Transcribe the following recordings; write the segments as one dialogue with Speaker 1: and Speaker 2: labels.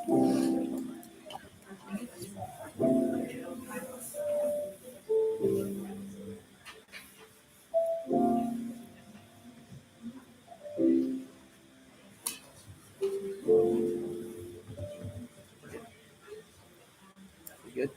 Speaker 1: You good?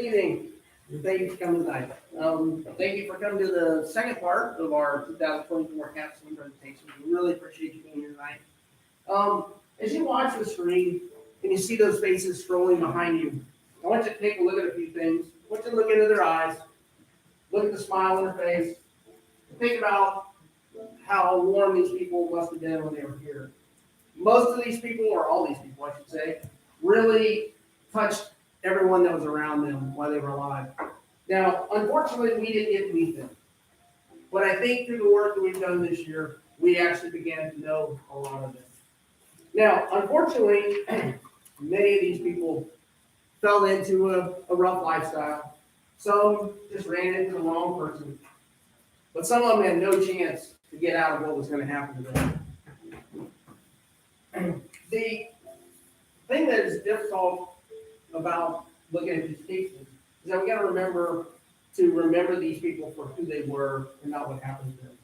Speaker 1: evening. And thank you for coming tonight. Thank you for coming to the second part of our 2024 Capstone presentation. We really appreciate you being here tonight. As you watch the screen and you see those faces scrolling behind you, I want you to take a look at a few things. I want you to look into their eyes, look at the smile on their face, and think about how warm these people must have been when they were here. Most of these people, or all these people, I should say, really touched everyone that was around them while they were alive. Now, unfortunately, we didn't get to meet them. But I think through the work that we've done this year, we actually began to know a lot of them. Now, unfortunately, many of these people fell into a rough lifestyle. Some just ran into the wrong person. But some of them had no chance to get out of what was going to happen to them. The thing that is difficult about looking at these cases is that we got to remember these people for who they were and not what happened to them.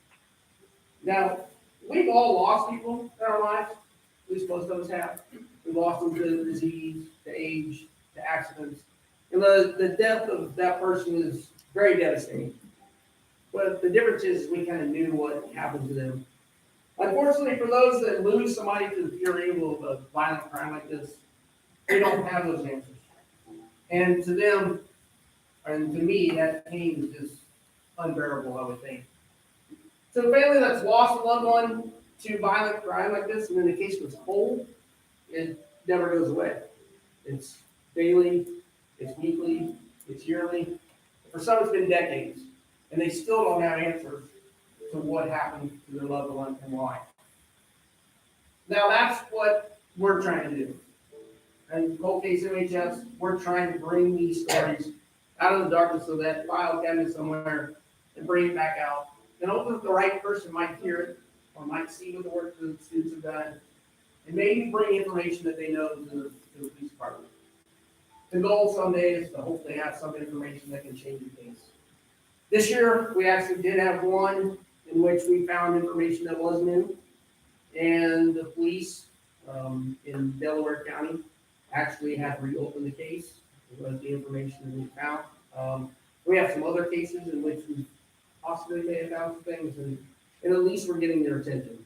Speaker 1: Now, we've all lost people in our lives, at least most of us have. We've lost them to disease, to age, to accidents. And the death of that person is very devastating. But the difference is we kind of knew what happened to them. Unfortunately, for those that lose somebody to the pure evil of a violent crime like this, they don't have those answers. And to them, and to me, that pain is just unbearable, I would think. So a family that's lost a loved one to violent crime like this, and in the case was whole, it never goes away. It's daily, it's weekly, it's yearly. For some, it's been decades, and they still don't have answers to what happened to their loved one and why. Now that's what we're trying to do. And Cold Case MHS, we're trying to bring these stories out of the darkness of that file cabinet somewhere and bring it back out. And hopefully the right person might hear it or might see what the work the students have done and maybe bring information that they know to the police department. The goal someday is to hopefully have some information that can change the case. This year, we actually did have one in which we found information that was new. And the police in Delaware County actually have reopened the case with the information that we found. We have some other cases in which we possibly may have found some things, and at least we're getting their attention.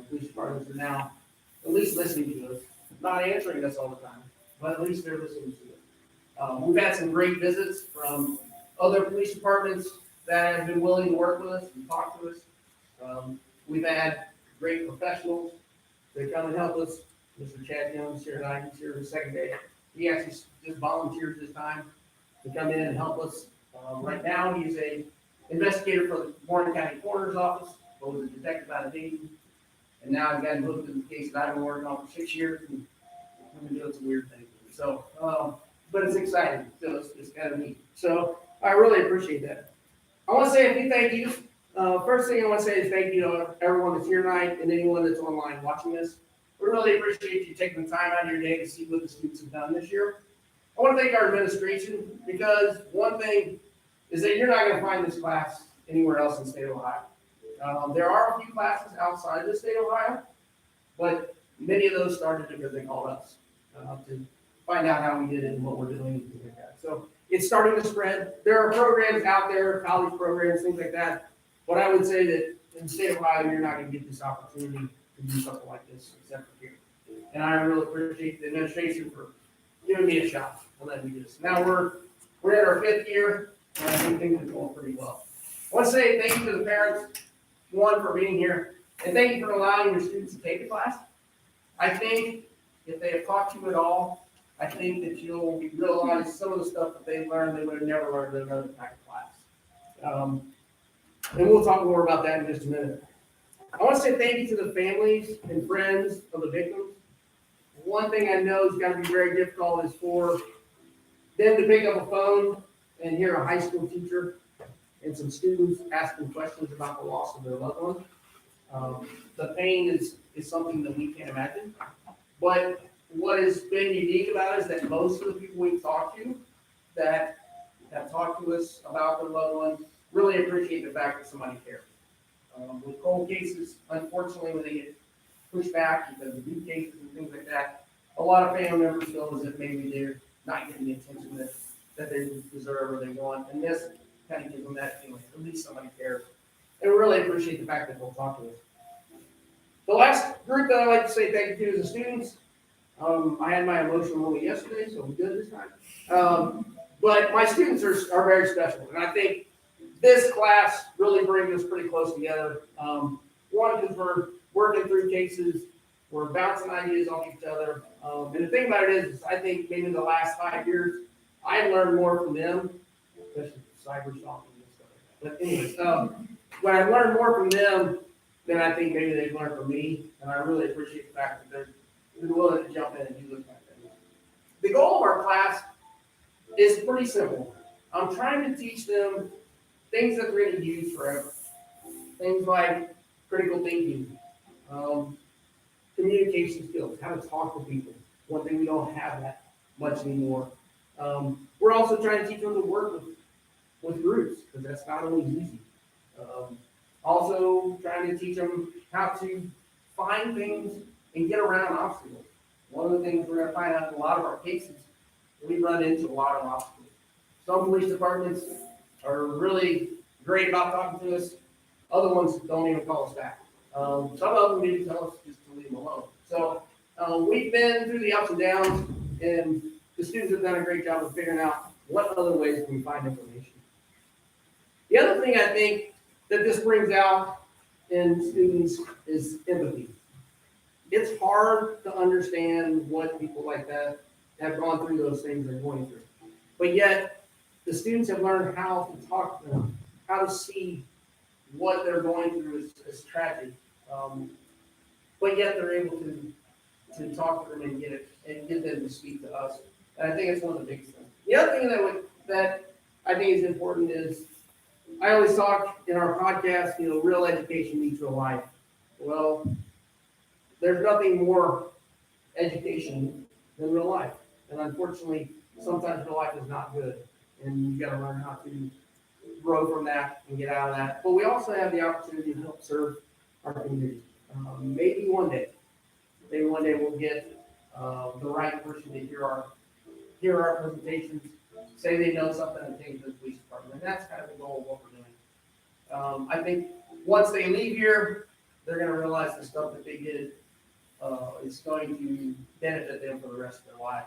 Speaker 1: Police departments are now at least listening to us, not answering us all the time, but at least they're listening to us. We've had some great visits from other police departments that have been willing to work with us and talk to us. We've had great professionals that come and help us. Mr. Chad Jones here tonight, he's here the second day. He actually just volunteers his time to come in and help us. Right now, he's a investigator for the Warren County Coroner's Office, was a detective out of Dayton, and now I've got him hooked in the case that I've been working on for 6 years, and I've been doing some weird things. So, but it's exciting, so it's kind of neat. So I really appreciate that. I want to say a few thank yous. First thing I want to say is thank you to everyone that's here tonight and anyone that's online watching this. We really appreciate you taking the time out of your day to see what the students have done this year. I want to thank our administration because one thing is that you're not going to find this class anywhere else in the state of Ohio. There are a few classes outside the state of Ohio, but many of those started because they called us to find out how we did it and what we're doing and things like that. So it's starting to spread. There are programs out there, college programs, things like that. But I would say that in the state of Ohio, you're not going to get this opportunity to do something like this except for here. And I really appreciate the administration for giving me a shot and letting me do this. Now we're at our 5th year, and I think things are going pretty well. I want to say thank you to the parents, one, for being here, and thank you for allowing your students to take the class. I think if they have taught you at all, I think that you'll realize some of the stuff that they learned they would have never learned in another type of class. And we'll talk more about that in just a minute. I want to say thank you to the families and friends of the victims. One thing I know is got to be very difficult is for them to pick up a phone and hear a high school teacher and some students asking questions about the loss of their loved one. The pain is something that we can't imagine. But what has been unique about it is that most of the people we've talked to that have talked to us about their loved ones really appreciate the fact that somebody cares. With cold cases, unfortunately, when they get pushed back because of new cases and things like that, a lot of family members feel as if maybe they're not getting the attention that that they deserve or they want, and this kind of gives them that feeling, at least somebody cares. And we really appreciate the fact that they'll talk to us. The last group that I'd like to say thank you to is the students. I had my emotional moment yesterday, so I'm good this time. But my students are very special, and I think this class really brings us pretty close together. One, because we're working through cases, we're bouncing ideas off each other. And the thing about it is I think maybe in the last 5 years, I've learned more from them, especially cyber stalking and stuff like that. But anyways, when I've learned more from them than I think maybe they've learned from me, and I really appreciate the fact that they're willing to jump in and do those kind of things. The goal of our class is pretty simple. I'm trying to teach them things that they're going to use forever. Things like critical thinking, communication skills, how to talk to people. One thing we don't have that much anymore. We're also trying to teach them to work with groups, because that's not always easy. Also trying to teach them how to find things and get around obstacles. One of the things we're going to find out in a lot of our cases, we run into a lot of obstacles. Some police departments are really great about talking to us. Other ones don't even call us back. Some of them maybe tell us just to leave them alone. So we've been through the ups and downs, and the students have done a great job of figuring out what other ways we can find information. The other thing I think that this brings out in students is empathy. It's hard to understand what people like that have gone through those things they're going through. But yet, the students have learned how to talk to them, how to see what they're going through as tragic. But yet they're able to talk to them and get them to speak to us. And I think it's one of the biggest things. The other thing that I think is important is, I always talk in our podcast, real education leads to a life. Well, there's nothing more education than real life. And unfortunately, sometimes real life is not good. And you've got to learn how to grow from that and get out of that. But we also have the opportunity to help serve our community. Maybe one day we'll get the right person to hear our presentations, say they know something, and take it to the police department. And that's kind of the goal of what we're doing. I think once they leave here, they're going to realize the stuff that they did is going to benefit them for the rest of their life.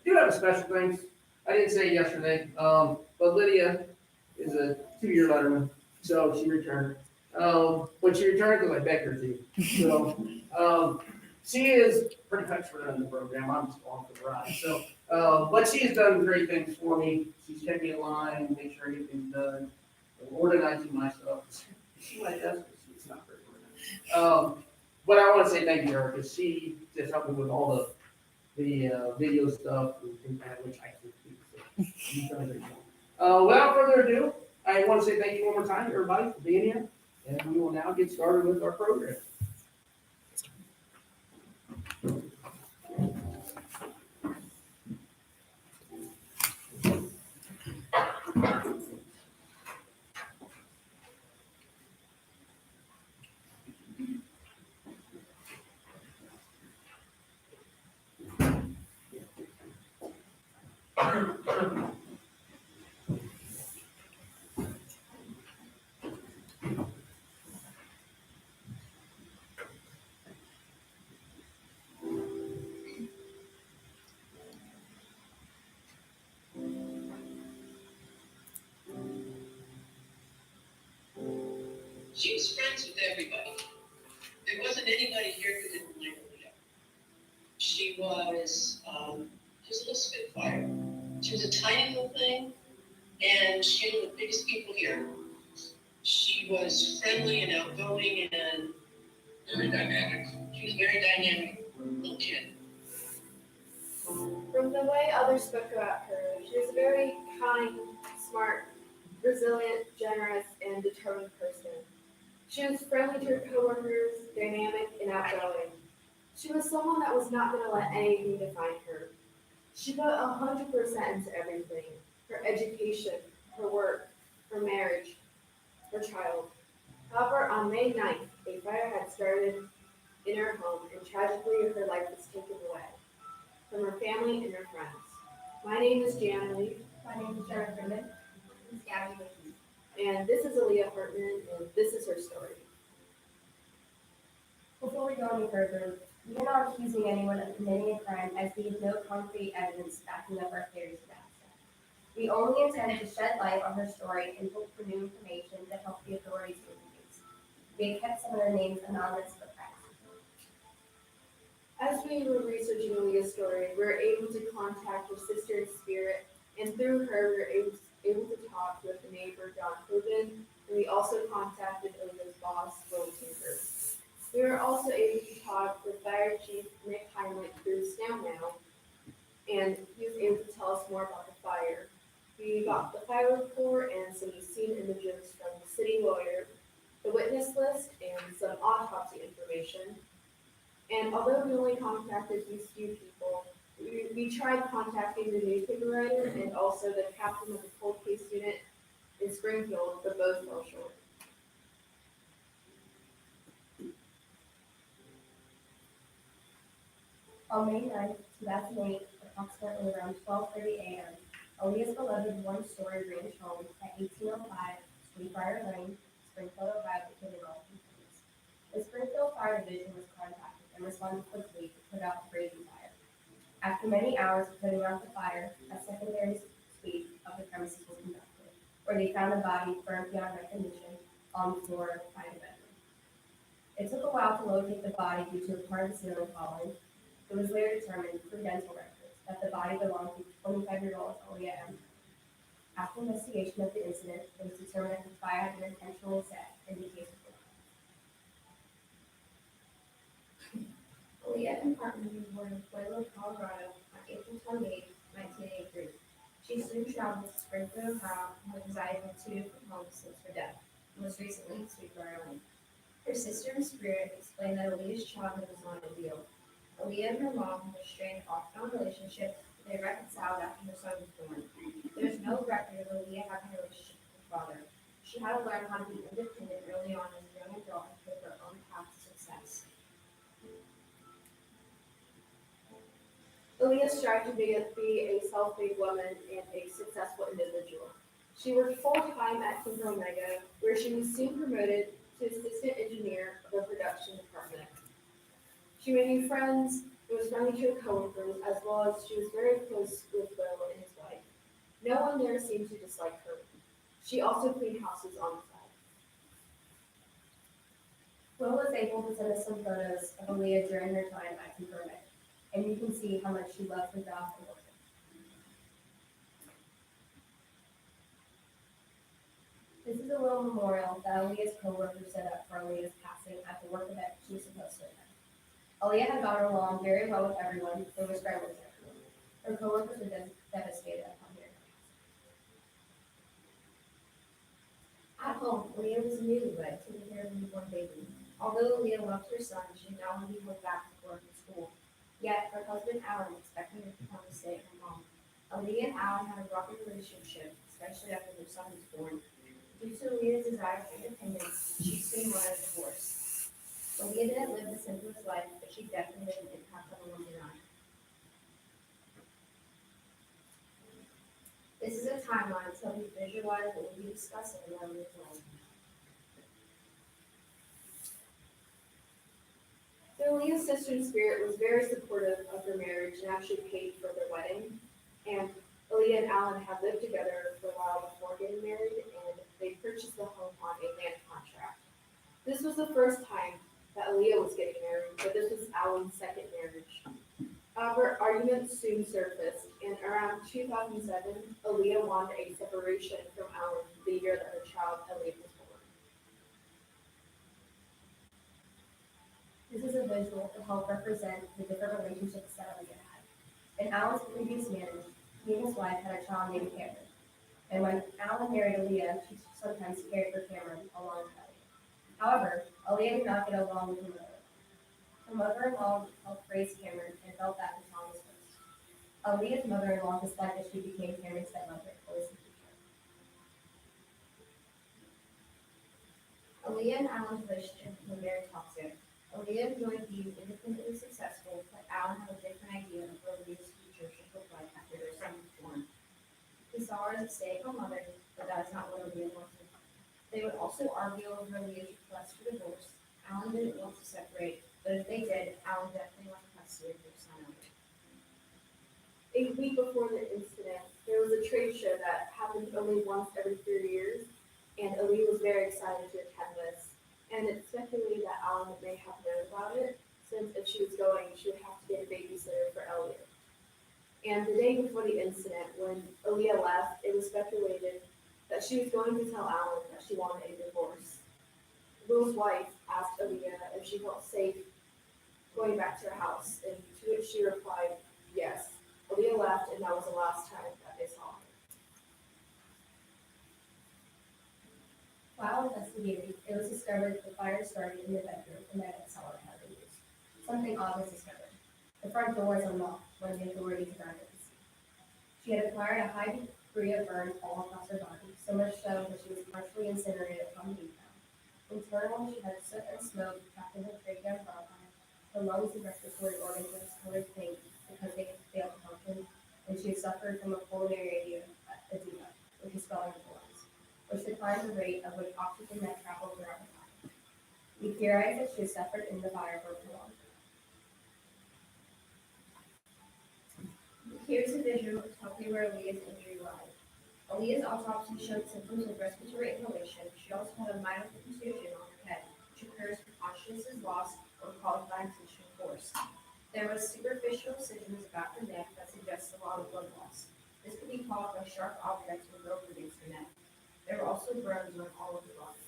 Speaker 1: Do have a special thanks. I didn't say it yesterday, but Lydia is a 2-year letterman, so she returned. But she returned because I begged her to. So she is pretty much running the program. I'm just along for the ride. So, but she has done great things for me. She's kept me in line, make sure everything's done, organizing my stuff. She might ask, it's not very organized. But I want to say thank you to her, because she just helped me with all the video stuff and things like that, which I can do. So she's done a great job. Without further ado, I want to say thank you one more time, everybody, for being here. And we will now get started with our program.
Speaker 2: She was friends with everybody. There wasn't anybody here who didn't like Leah. She was a little spitfire. She was a tiny little thing, and she was the biggest people here. She was friendly and outgoing and very dynamic. She was very dynamic little kid.
Speaker 3: From the way others spoke about her, she was a very kind, smart, resilient, generous, and determined person. She was friendly to her coworkers, dynamic, and outgoing. She was someone that was not going to let anything define her. She put 100% into everything: her education, her work, her marriage, her child. However, on May 9th, a fire had started in her home, and tragically her life was taken away from her family and her friends. My name is Jan Lee,
Speaker 4: My name is Jennifer Lynn. This is Gabby Lee.
Speaker 3: and this is Aaliyah Hartman, and this is her story.
Speaker 4: Before we go any further, we are not accusing anyone of committing a crime as we have no concrete evidence backing up our theories about it. We only intend to shed light on her story and look for new information to help the authorities in the case. We have kept some of their names anonymous for privacy.
Speaker 3: As we were researching Aaliyah's story, we were able to contact her sister in spirit, and through her, we were able to talk with the neighbor, John Coben, and we also contacted Aaliyah's boss, Will Tinker. We were also able to talk with Fire Chief Nick Heinrich through snail mail, and he was able to tell us more about the fire. We got the fire report and some scene images from the city lawyer, the witness list, and some autopsy information. And although we only contacted these few people, we tried contacting the newspaper writer and also the captain of the cold case unit in Springfield, but both fell short.
Speaker 4: On May 9, 2008, approximately around 12:30 a.m., Aaliyah's beloved one-story ranch home at 1805 Sweetbriar Lane, Springfield, Ohio, became engulfed in flames. The Springfield Fire Division was contacted and responded quickly to put out the raging fire. After many hours of putting out the fire, a secondary sweep of the premises was conducted, where they found the body burned beyond recognition on the floor by the bedroom. It took a while to locate the body due to a part of the ceiling falling. It was later determined through dental records that the body belonged to 25-year-old Aaliyah M. After investigation of the incident, it was determined that the fire had been intentionally set in the case of the Aaliyah M. Hartman was born in Pueblo, Colorado on April 28, 1983. She soon traveled to Springfield, Ohio, and has resided in two different homes since her death, most recently in Sweetbriar Lane. Her sister in spirit explained that Aaliyah's childhood was not ideal. Aaliyah and her mom had a strained off-and-on relationship. They reconciled after her son was born. There is no record of Aaliyah having a relationship with her father. She had to learn how to be independent early on as a young adult and take her own path to success.
Speaker 3: Aaliyah strived to be a self-made woman and a successful individual. She worked full-time at Timber Omega, where she was soon promoted to assistant engineer of the production department. She made new friends and was friendly to her coworkers, as well as she was very close with Will and his wife. No one there seemed to dislike her. She also cleaned houses on the side.
Speaker 4: Will was able to send us some photos of Aaliyah during her time at Timberman, and you can see how much she loved her job and work. This is a little memorial that Aaliyah's coworker set up for Aaliyah's passing at the work event she was supposed to attend. Aaliyah had gotten along very well with everyone and was friendly to everyone. Her coworkers were devastated upon hearing her. At home, Aaliyah was a newlywed taking care of a newborn baby. Although Aaliyah loved her son, she did not want to be home back to work and school. Yet, her husband Alan expected her to become a stay-at-home mom. Aaliyah and Alan had a rocky relationship, especially after their son was born. Due to Aaliyah's desire for independence, she soon wanted a divorce. Aaliyah didn't live the simplest life, but she definitely made an impact on the woman around her. This is a timeline to help you visualize what we'll be discussing in Aaliyah's life.
Speaker 3: So Aaliyah's sister in spirit was very supportive of her marriage and actually paid for their wedding. And Aaliyah and Alan had lived together for a while before getting married, and they purchased the home on a land contract. This was the first time that Aaliyah was getting married, but this was Alan's second marriage. However, arguments soon surfaced, and around 2007, Aaliyah wanted a separation from Alan the year that her child Elliot was born.
Speaker 4: This is a visual to help represent the different relationships that Aaliyah had. In Alan's previous marriage, he and his wife had a child named Cameron. And when Alan married Aaliyah, she sometimes cared for Cameron along with Aaliyah. However, Aaliyah did not get along with her mother. Her mother-in-law helped raise Cameron and felt that the child was hers. Aaliyah's mother-in-law disliked that she became Cameron's stepmother or was the teacher. Aaliyah and Alan's relationship became very toxic. Aaliyah enjoyed being independently successful, but Alan had a different idea of what Aaliyah's future future should look like after their son was born. He saw her as a stay-at-home mother, but that is not what Olivia wanted. They would also argue over Leah's request for divorce. Alan didn't want to separate, but if they did, Alan definitely wanted custody of their son.
Speaker 3: A week before the incident, there was a trade show that happened only once every 3 years, and Aaliyah was very excited to attend this. And it's speculated that Alan may have known about it, since if she was going, she would have to get a babysitter for Elliot. And the day before the incident, when Aaliyah left, it was speculated that she was going to tell Alan that she wanted a divorce. Will's wife asked Aaliyah if she felt safe going back to her house, and to which she replied, yes. Aaliyah left, and that was the last time that they saw her.
Speaker 4: While investigating, it was discovered that the fire started in the bedroom and that its cellar had been used. Something odd was discovered. The front door was unlocked when the authorities arrived at the scene. She had acquired a high degree of burns all across her body, so much so that she was partially incinerated upon being found. Internally, she had soot and smoke trapped in her trachea and bronchi. Her lungs and respiratory organs were colored pink because they had failed to function, and she had suffered from a pulmonary edema, which is swelling of the lungs, which declined the rate of which oxygen had traveled throughout her body. We theorize that she had suffered in the fire for a prolonged time. Here's a visual to help you where Aaliyah's injury lied. Aaliyah's autopsy showed symptoms of respiratory inhalation. She also had a minor contusion on her head, which occurs when consciousness is lost or caused by intentional force. There was superficial incisions about her neck that suggests a lot of blood loss. This could be caused by sharp objects or broke against her neck. There were also burns on all of the body.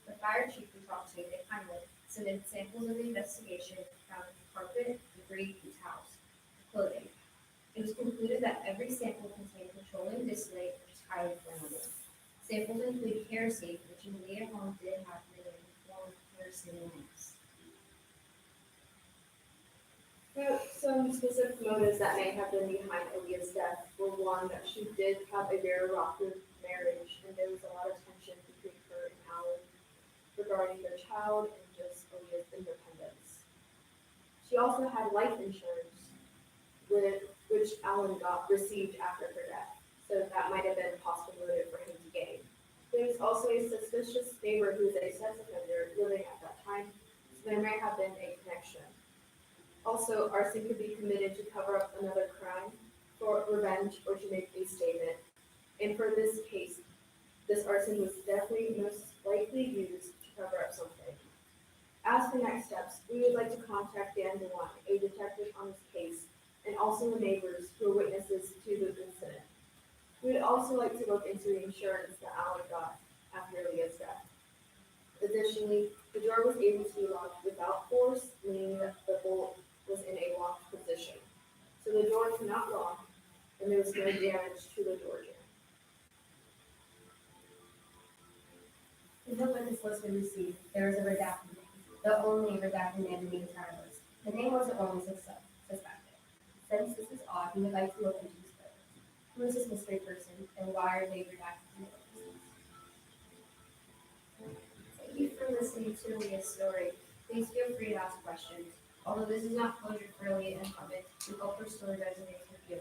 Speaker 4: The fire chief we talked to, Nick Heinrich, submitted samples of the investigation found in carpet, debris, and towels, clothing. It was concluded that every sample contained petroleum distillate, which is highly flammable. Samples include kerosene, which in Leah home did have in the form of kerosene lamps.
Speaker 3: Now, some specific motives that may have been behind Aaliyah's death were one, that she did have a very rocky marriage, and there was a lot of tension between her and Alan regarding their child and just Aaliyah's independence. She also had life insurance, which Alan received after her death, so that might have been a possible motive for him to gain. There was also a suspicious neighbor who was a sex offender living at that time, so there may have been a connection. Also, arson could be committed to cover up another crime, for revenge, or to make a statement. And for this case, this arson was definitely most likely used to cover up something. As for next steps, we would like to contact Dan DeWine, a detective on this case, and also the neighbors who were witnesses to the incident. We would also like to look into the insurance that Alan got after Leah's death. Additionally, the door was able to be locked without force, meaning that the bolt was in a locked position. So the door could not lock, and there was no damage to the door jamb.
Speaker 4: In the witness list we received, there was a redacted name, the only redacted name in the entire list. The name wasn't only suspected. Since this is odd, we would like to look into this further. Who is this mystery person, and why are they redacted from the witness list? Thank you for listening to Leah's story. Please feel free to ask questions. Although this is not closure for Leah and public, we hope her story resonates with you.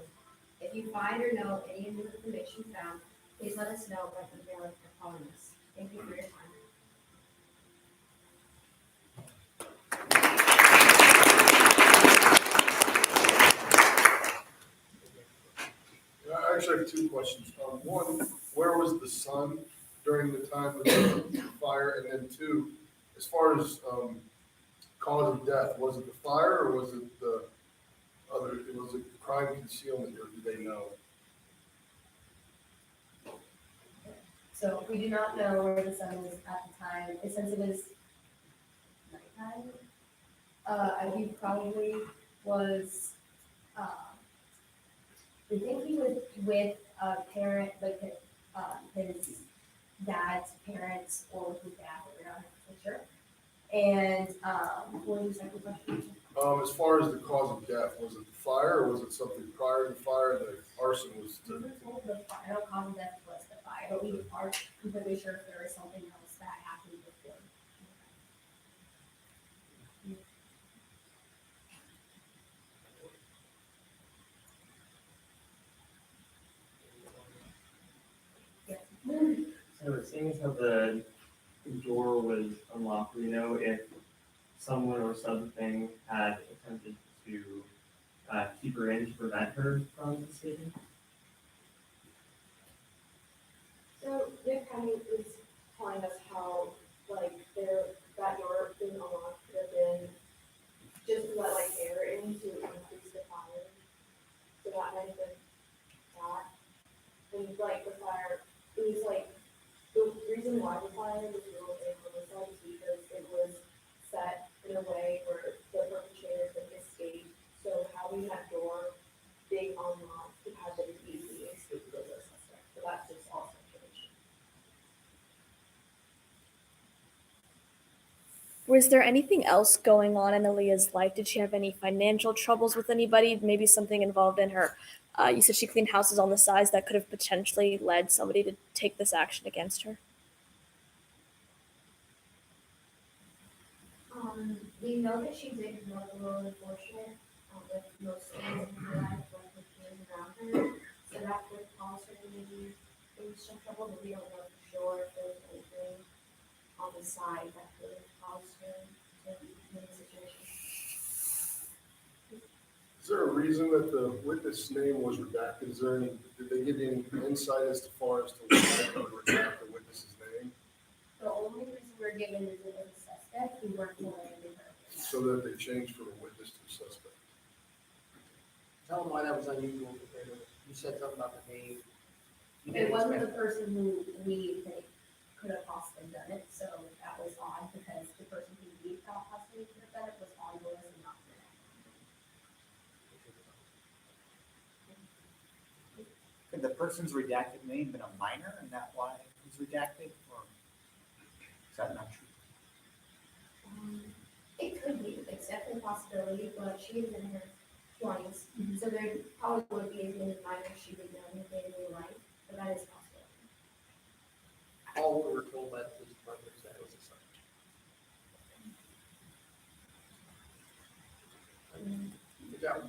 Speaker 4: If you find or know any new information found, please let us know by emailing or calling us. Thank you for your time.
Speaker 5: I actually have two questions. One, where was the son during the time of the fire? And then two, as far as cause of death, was it the fire or was it the other, was it crime concealment, or do they know?
Speaker 4: So we do not know where the son was at the time, and since it was nighttime. He probably was, we think he was with a parent, like, his dad's parents, or with his dad, but we're not 100% sure. And, what was your second question?
Speaker 5: As far as the cause of death, was it the fire or was it something prior to the fire? The arson was
Speaker 4: We were told the final cause of death was the fire, but we aren't completely sure if there was something else that happened before.
Speaker 6: So seeing as how the door was unlocked, do you know if someone or something had attempted to keep her in to prevent her from escaping?
Speaker 3: So Nick kind of was telling us how, like, that door being unlocked could have been just to let, like, air in to increase the fire. So that might have been that. And, like, the fire, it was, like, the reason why the fire was really big on the side is because it was set in a way where the perpetrator could escape. So having that door being unlocked could have been an easy escape for the suspect. So that's just all speculation.
Speaker 7: Was there anything else going on in Aaliyah's life? Did she have any financial troubles with anybody? Maybe something involved in her. You said she cleaned houses on the sides that could have potentially led somebody to take this action against her.
Speaker 4: We know that she did look a little unfortunate, with most things in her life, like with things around her, so that could cause her to maybe in some trouble, but we don't know for sure if there was anything on the side that could have caused her to be in the situation.
Speaker 5: Is there a reason that the witness name was redacted? Is there any, did they give you any insight as far as to why they would redact the witness's name?
Speaker 4: The only reason we're given is it was a suspect, we weren't told anything her.
Speaker 5: So that they changed from a witness to a suspect?
Speaker 1: Tell them why that was unusual compared to, you said something about the name. You
Speaker 4: It
Speaker 1: didn't
Speaker 4: wasn't the
Speaker 1: expect-
Speaker 4: person who we think could have possibly done it, so that was odd, because the person who we thought possibly could have done it was on the list and not the next.
Speaker 8: Could the person's redacted name been a minor and that why it was redacted, or is that not true?
Speaker 4: It could be, it's definitely a possibility, but she is in her 20s, so there probably would be as many minors she would know in daily life, but that is possible.
Speaker 1: All we were told by the police department is that it was a son. Good job.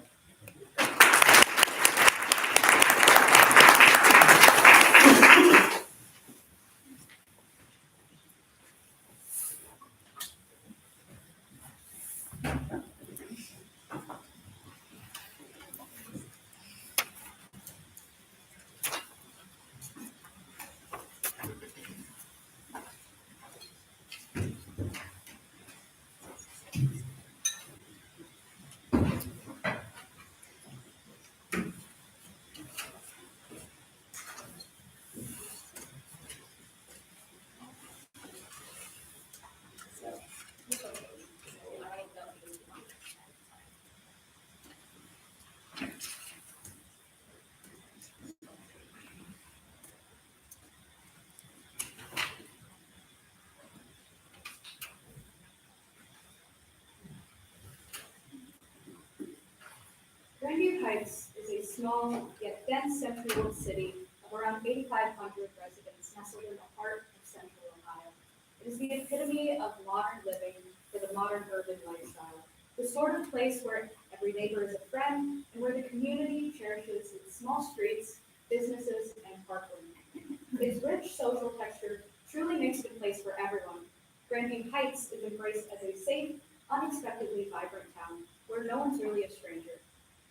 Speaker 3: Grandview Heights is a small yet dense central city of around 8,500 residents nestled in the heart of central Ohio. It is the epitome of modern living for the modern urban lifestyle, the sort of place where every neighbor is a friend and where the community cherishes its small streets, businesses, and parkland. Its rich social texture truly makes it a place for everyone. Grandview Heights is embraced as a safe, unexpectedly vibrant town where no one's really a stranger.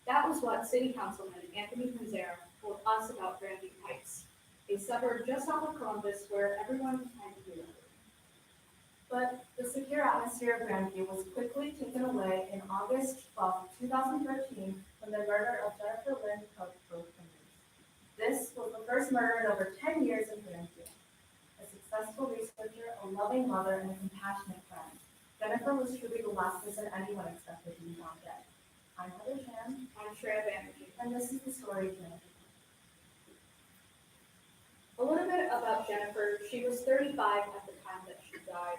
Speaker 3: That was what City Councilman Anthony Panzera told us about Grandview Heights, a suburb just off of Columbus where everyone can do it.
Speaker 9: But the secure atmosphere of Grandview was quickly taken away in August 12, 2013, when the murder of Jennifer Lynn Cook broke the news. This was the first murder in over 10 years in Grandview. A successful researcher, a loving mother, and a compassionate friend, Jennifer was truly the last person anyone expected to be found dead. I'm Heather Chan,
Speaker 3: I'm Shreya Banerjee.
Speaker 9: and this is the story of Jennifer.
Speaker 3: A little bit about Jennifer. She was 35 at the time that she died.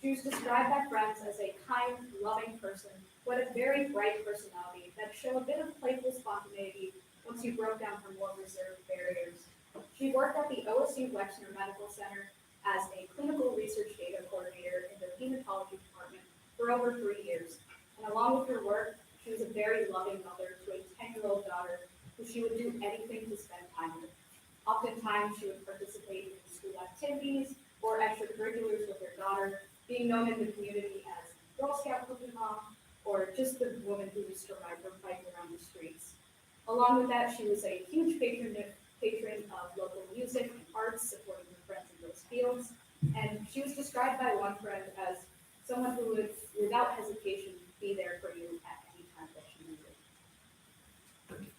Speaker 3: She was described by friends as a kind, loving person who had a very bright personality that showed a bit of playful spontaneity once you broke down her more reserved barriers. She worked at the OSU Wexner Medical Center as a clinical research data coordinator in the hematology department for over 3 years. And along with her work, she was a very loving mother to a 10-year-old daughter who she would do anything to spend time with. Oftentimes, she would participate in school activities
Speaker 9: activities or extracurriculars with their daughter, being known in the community as Girl Scout cookie mom, or just the woman who used to ride her bike around the streets. Along with that, she was a huge patron of local music and arts, supporting her friends in those fields. And she was described by one friend as someone who would, without hesitation, be there for you at any time that you needed.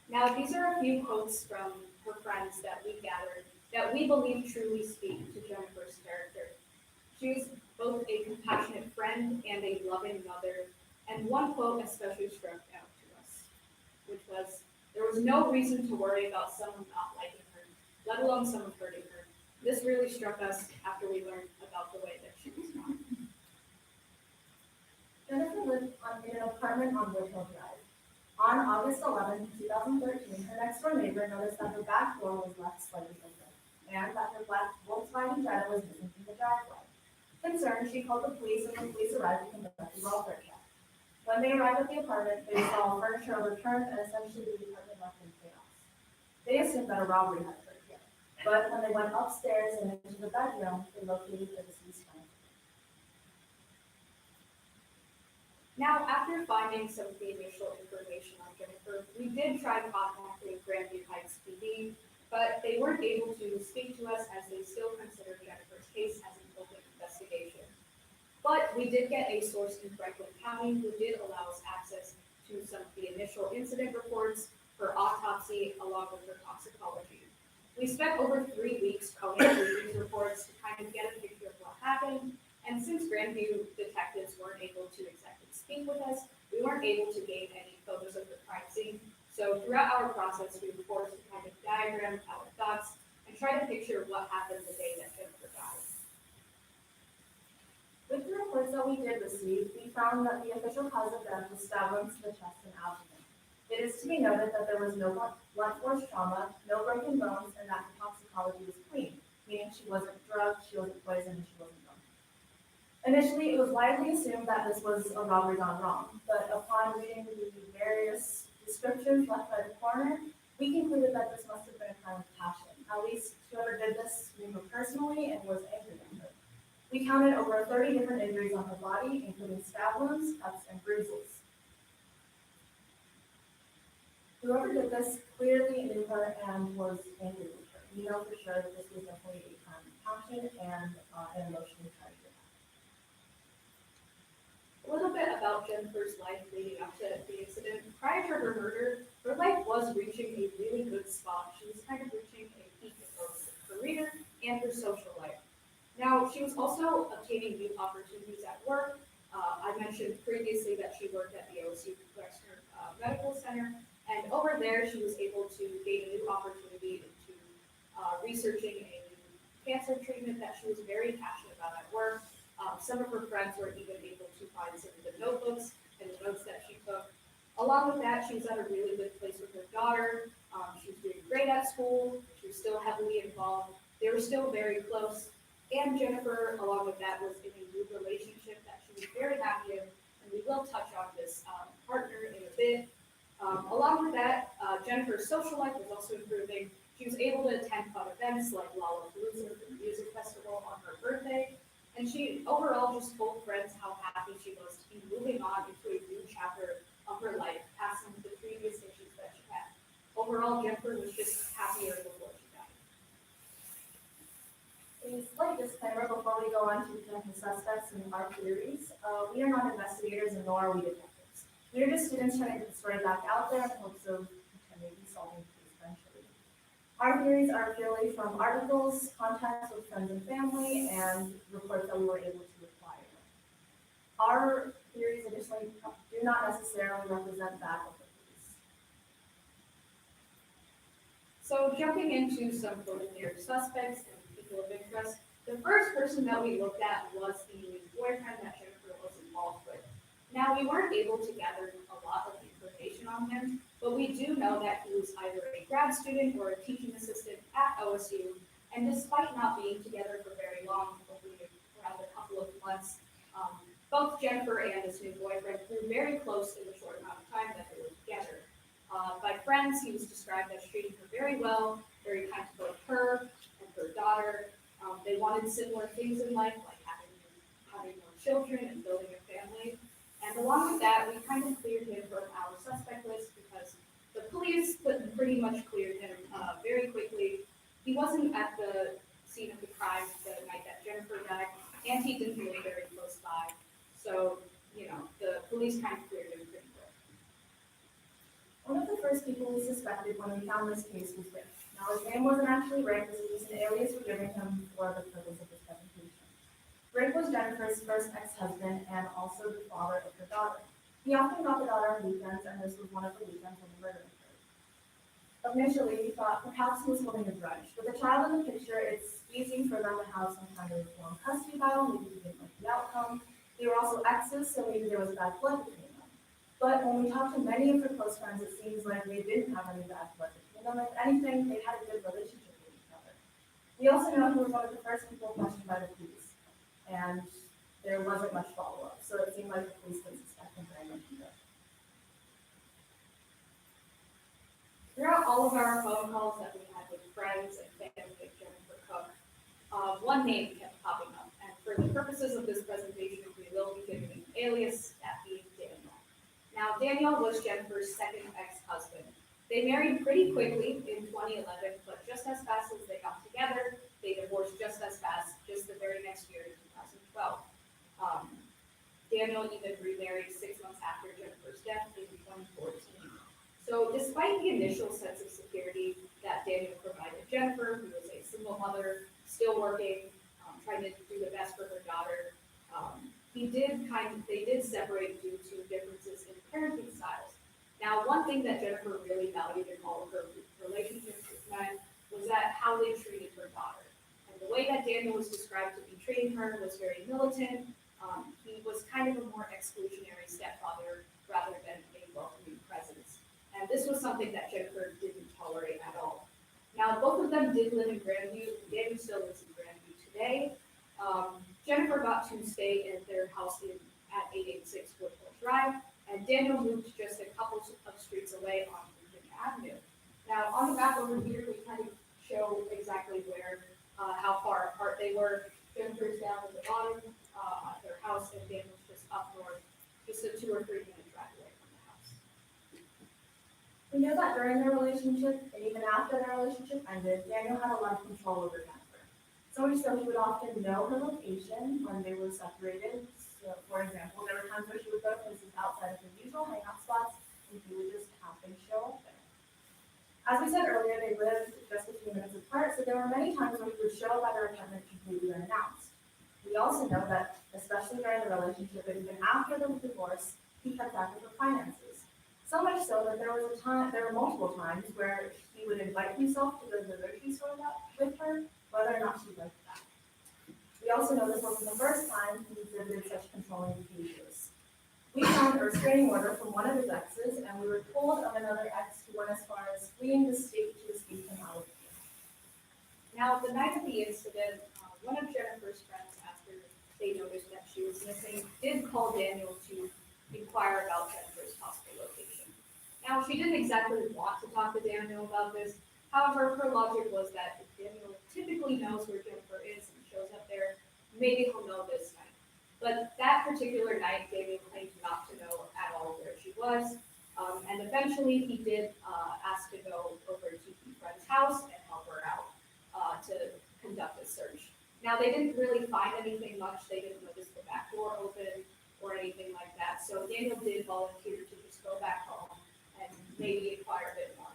Speaker 9: Now, these are a few quotes from her friends that we gathered that we believe truly speak to Jennifer's character. She was both a compassionate friend and a loving mother, and one quote especially struck out to us, which was, "There was no reason to worry about someone not liking her, let alone someone hurting her." This really struck us after we learned about the way that she was not.
Speaker 4: Jennifer lived in an apartment on Woodhill Drive. On August 11, 2013, her next-door neighbor noticed that her back door was left slightly open, and that her black Volkswagen Jetta was missing from the driveway. Concerned, she called the police, and the police arrived and conducted a welfare check. When they arrived at the apartment, they saw furniture overturned and essentially the apartment left in chaos. They assumed that a robbery had occurred here, but when they went upstairs and into the bedroom, they located the deceased friend.
Speaker 9: Now, after finding some of the initial information on Jennifer, we did try contacting Grandview Heights PD, but they weren't able to speak to us as they still consider Jennifer's case as an open investigation. But we did get a source in Franklin County who did allow us access to some of the initial incident reports, her autopsy, along with her toxicology. We spent over 3 weeks combing through these reports to kind of get a picture of what happened, and since Grandview detectives weren't able to exactly speak with us, we weren't able to gain any photos of the crime scene. So throughout our process, we were forced to kind of diagram our thoughts and try to picture what happened the day that Jennifer died.
Speaker 4: With the reports that we did receive, we found that the official cause of death was stabbing to the chest and abdomen. It is to be noted that there was no blunt force trauma, no broken bones, and that her toxicology was clean, meaning she wasn't drugged, she wasn't poisoned, and she wasn't drunk. Initially, it was widely assumed that this was a robbery gone wrong, but upon reading the various descriptions left by the coroner, we concluded that this must have been a crime of passion. At least whoever did this knew her personally and was angry at her. We counted over 30 different injuries on her body, including stab wounds, cuts, and bruises. Whoever did this clearly knew her and was angry with her. We know for sure that this was definitely a crime of passion and an emotionally charged attack.
Speaker 9: A little bit about Jennifer's life leading up to the incident. Prior to her murder, her life was reaching a really good spot. She was kind of reaching a peak of both her career and her social life. Now, she was also obtaining new opportunities at work. I mentioned previously that she worked at the OSU Western Medical Center, and over there she was able to gain a new opportunity into researching a new cancer treatment that she was very passionate about at work. Some of her friends were even able to find some of the notebooks and the notes that she took. Along with that, she was at a really good place with her daughter. She was doing great at school. She was still heavily involved. They were still very close. And Jennifer, along with that, was in a new relationship that she was very happy in, and we will touch on this partner in a bit. Along with that, Jennifer's social life was also improving. She was able to attend fun events like Lollapalooza, the music festival, on her birthday, and she overall just told friends how happy she was to be moving on into a new chapter of her life, past some of the previous issues that she had. Overall, Jennifer was just happier before she died.
Speaker 4: A slight disclaimer before we go on to the suspects and our theories. We are not investigators and nor are we detectives. We are just students trying to get the story back out there in hopes of maybe solving the case eventually. Our theories are purely from articles, contacts with friends and family, and reports that we were able to acquire. Our theories additionally do not necessarily represent that of the police.
Speaker 9: So jumping into some preliminary suspects and people of interest, the first person that we looked at was the boyfriend that Jennifer was involved with. Now, we weren't able to gather a lot of information on him, but we do know that he was either a grad student or a teaching assistant at OSU, and despite not being together for very long, only around a couple of months, both Jennifer and this new boyfriend grew very close in the short amount of time that they were together. By friends, he was described as treating her very well, very kind to both her
Speaker 10: her daughter. They wanted similar things in life, like having more children and building a family. And along with that, we kind of cleared him from our suspect list because the police pretty much cleared him very quickly. He wasn't at the scene of the crime the night that Jennifer died, and he didn't live very close by. So, the police kind of cleared him pretty quick.
Speaker 9: One of the first people we suspected when we found this case was Rick. Now, his name wasn't actually Rick, this was an alias we're giving him for the purpose of this presentation. Rick was Jennifer's first ex-husband and also the father of her daughter. He often got the daughter on weekends, and this was one of the weekends when the murder occurred. Initially, we thought perhaps he was holding a grudge. With the child in the picture, it's easy for them to have some kind of long custody battle, maybe he didn't like the outcome. They were also exes, so maybe there was bad blood between them. But when we talked to many of her close friends, it seems like they didn't have any bad blood between them. If anything, they had a good relationship with each other. We also know he was one of the first people questioned by the police, and there wasn't much follow-up, so it seemed like the police didn't suspect him very much either.
Speaker 10: Throughout all of our phone calls that we had with friends and family of Jennifer Cook, one name kept popping up. And for the purposes of this presentation, we will be giving an alias, that being Daniel. Now, Daniel was Jennifer's second ex-husband. They married pretty quickly in 2011, but just as fast as they got together, they divorced just as fast, just the very next year in 2012. Daniel even remarried 6 months after Jennifer's death in 2014. So despite the initial sense of security that Daniel provided Jennifer, who was a single mother, still working, trying to do the best for her daughter, they did separate due to differences in parenting styles. Now, one thing that Jennifer really valued in all of her relationships with men was that how they treated her daughter. And the way that Daniel was described to be treating her was very militant. He was kind of a more exclusionary stepfather rather than a welcoming presence. And this was something that Jennifer didn't tolerate at all. Now, both of them did live in Grandview. Daniel still lives in Grandview today. Jennifer got to stay in their house at 886 Woodville Drive, and Daniel moved just a couple of streets away on Virginia Avenue. Now, on the map over here, we kind of show exactly how far apart they were. Jennifer's down at the bottom, their house, and Daniel's just up north, just a 2 or 3 minute drive away from the house.
Speaker 9: We know that during their relationship, and even after their relationship ended, Daniel had a lot of control over Jennifer. So much so he would often know her location when they were separated. So, for example, there were times where she would go to places outside of her usual hangout spots, and he would just happen to show up there. As we said earlier, they lived just a few minutes apart, so there were many times when he would show up at her apartment completely unannounced. We also know that, especially during the relationship and even after the divorce, he kept track of her finances. So much so that there were multiple times where he would invite himself to go to the grocery store with her, whether or not she liked that. We also know this wasn't the first time he exhibited such controlling behaviors. We found a restraining order from one of his exes, and we were told of another ex who went as far as fleeing the state to escape him out of jail.
Speaker 10: Now, the night of the incident, one of Jennifer's friends, after they noticed that she was missing, did call Daniel to inquire about Jennifer's possible location. Now, she didn't exactly want to talk to Daniel about this. However, her logic was that if Daniel typically knows where Jennifer is and shows up there, maybe he'll know this night. But that particular night, Daniel claimed not to know at all where she was. And eventually, he did ask to go over to the friend's house and help her out to conduct a search. Now, they didn't really find anything much. They didn't notice the back door open or anything like that. So Daniel did volunteer to just go back home and maybe inquire a bit more.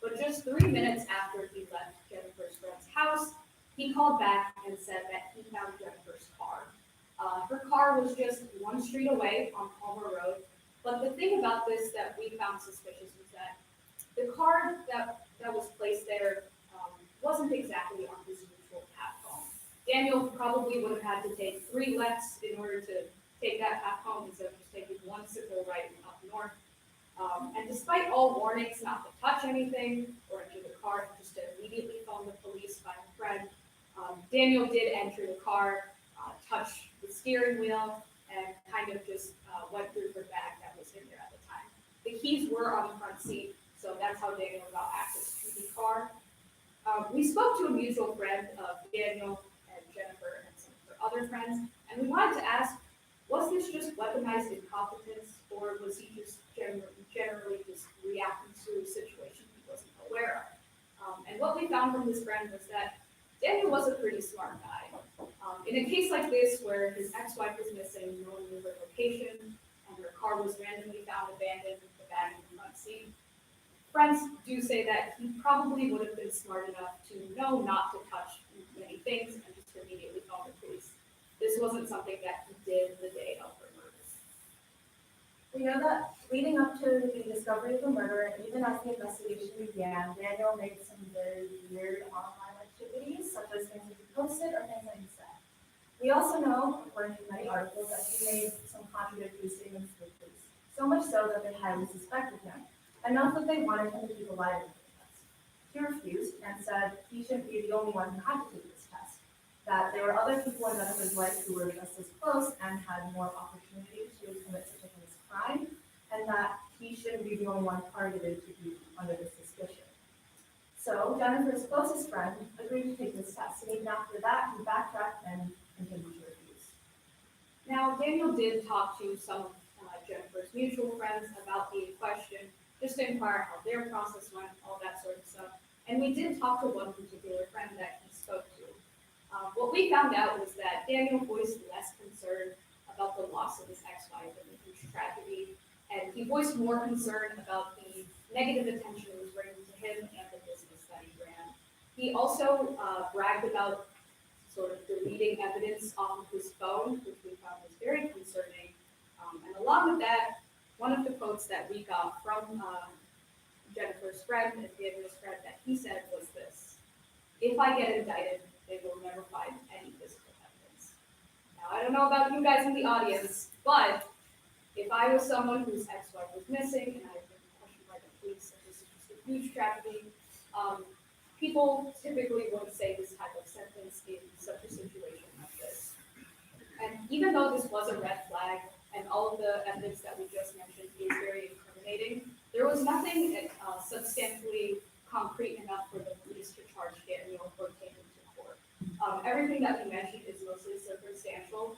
Speaker 10: But just 3 minutes after he left Jennifer's friend's house, he called back and said that he found Jennifer's car. Her car was just 1 street away on Palmer Road. But the thing about this that we found suspicious was that the car that was placed there wasn't exactly on his usual path home. Daniel probably would have had to take 3 lefts in order to take that path home instead of just taking 1 simple right up north. And despite all warnings not to touch anything or enter the car, just to immediately phone the police by a friend, Daniel did enter the car, touch the steering wheel, and kind of just went through her bag that was in there at the time. The keys were on the front seat, so that's how Daniel got access to the car. We spoke to a mutual friend of Daniel and Jennifer and some of her other friends, and we wanted to ask, was this just weaponized incompetence, or was he just generally just reacting to a situation he wasn't aware of? And what we found from this friend was that Daniel was a pretty smart guy. In a case like this, where his ex-wife was missing, no one knew her location, and her car was randomly found abandoned with the bag in the front seat, friends do say that he probably would have been smart enough to know not to touch many things and just immediately call the police. This wasn't something that he did the day of her murder.
Speaker 9: We know that leading up to the discovery of the murder, and even as the investigation began, Daniel made some very weird online activities, such as things that he posted or things that he said. We also know, according to many articles, that he made some contradictory statements to the police, so much so that they highly suspected him, enough that they wanted him to keep alive in the test. He refused and said he shouldn't be the only one who had to take this test, that there were other people in Jennifer's life who were just as close and had more opportunity to commit such a heinous crime, and that he shouldn't be the only one targeted to be under this suspicion. So Jennifer's closest friend agreed to take this test, and even after that, he backtracked and continued to refuse.
Speaker 10: Now, Daniel did talk to some of Jennifer's mutual friends about the question, just to inquire how their process went, all that sort of stuff. And we did talk to one particular friend that he spoke to. What we found out was that Daniel voiced less concern about the loss of his ex-wife and the huge tragedy, and he voiced more concern about the negative attention it was bringing to him and the business that he ran. He also bragged about sort of deleting evidence off of his phone, which we found was very concerning. And along with that, one of the quotes that we got from Jennifer's friend and Daniel's friend that he said was this: "If I get indicted, they will never find any physical evidence." Now, I don't know about you guys in the audience, but if I was someone whose ex-wife was missing and I've been questioned by the police, and this is just a huge tragedy, people typically wouldn't say this type of sentence in such a situation like this. And even though this was a red flag, and all of the evidence that we just mentioned is very incriminating, there was nothing substantially concrete enough for the police to charge Daniel or take him to court. Everything that we mentioned is mostly circumstantial,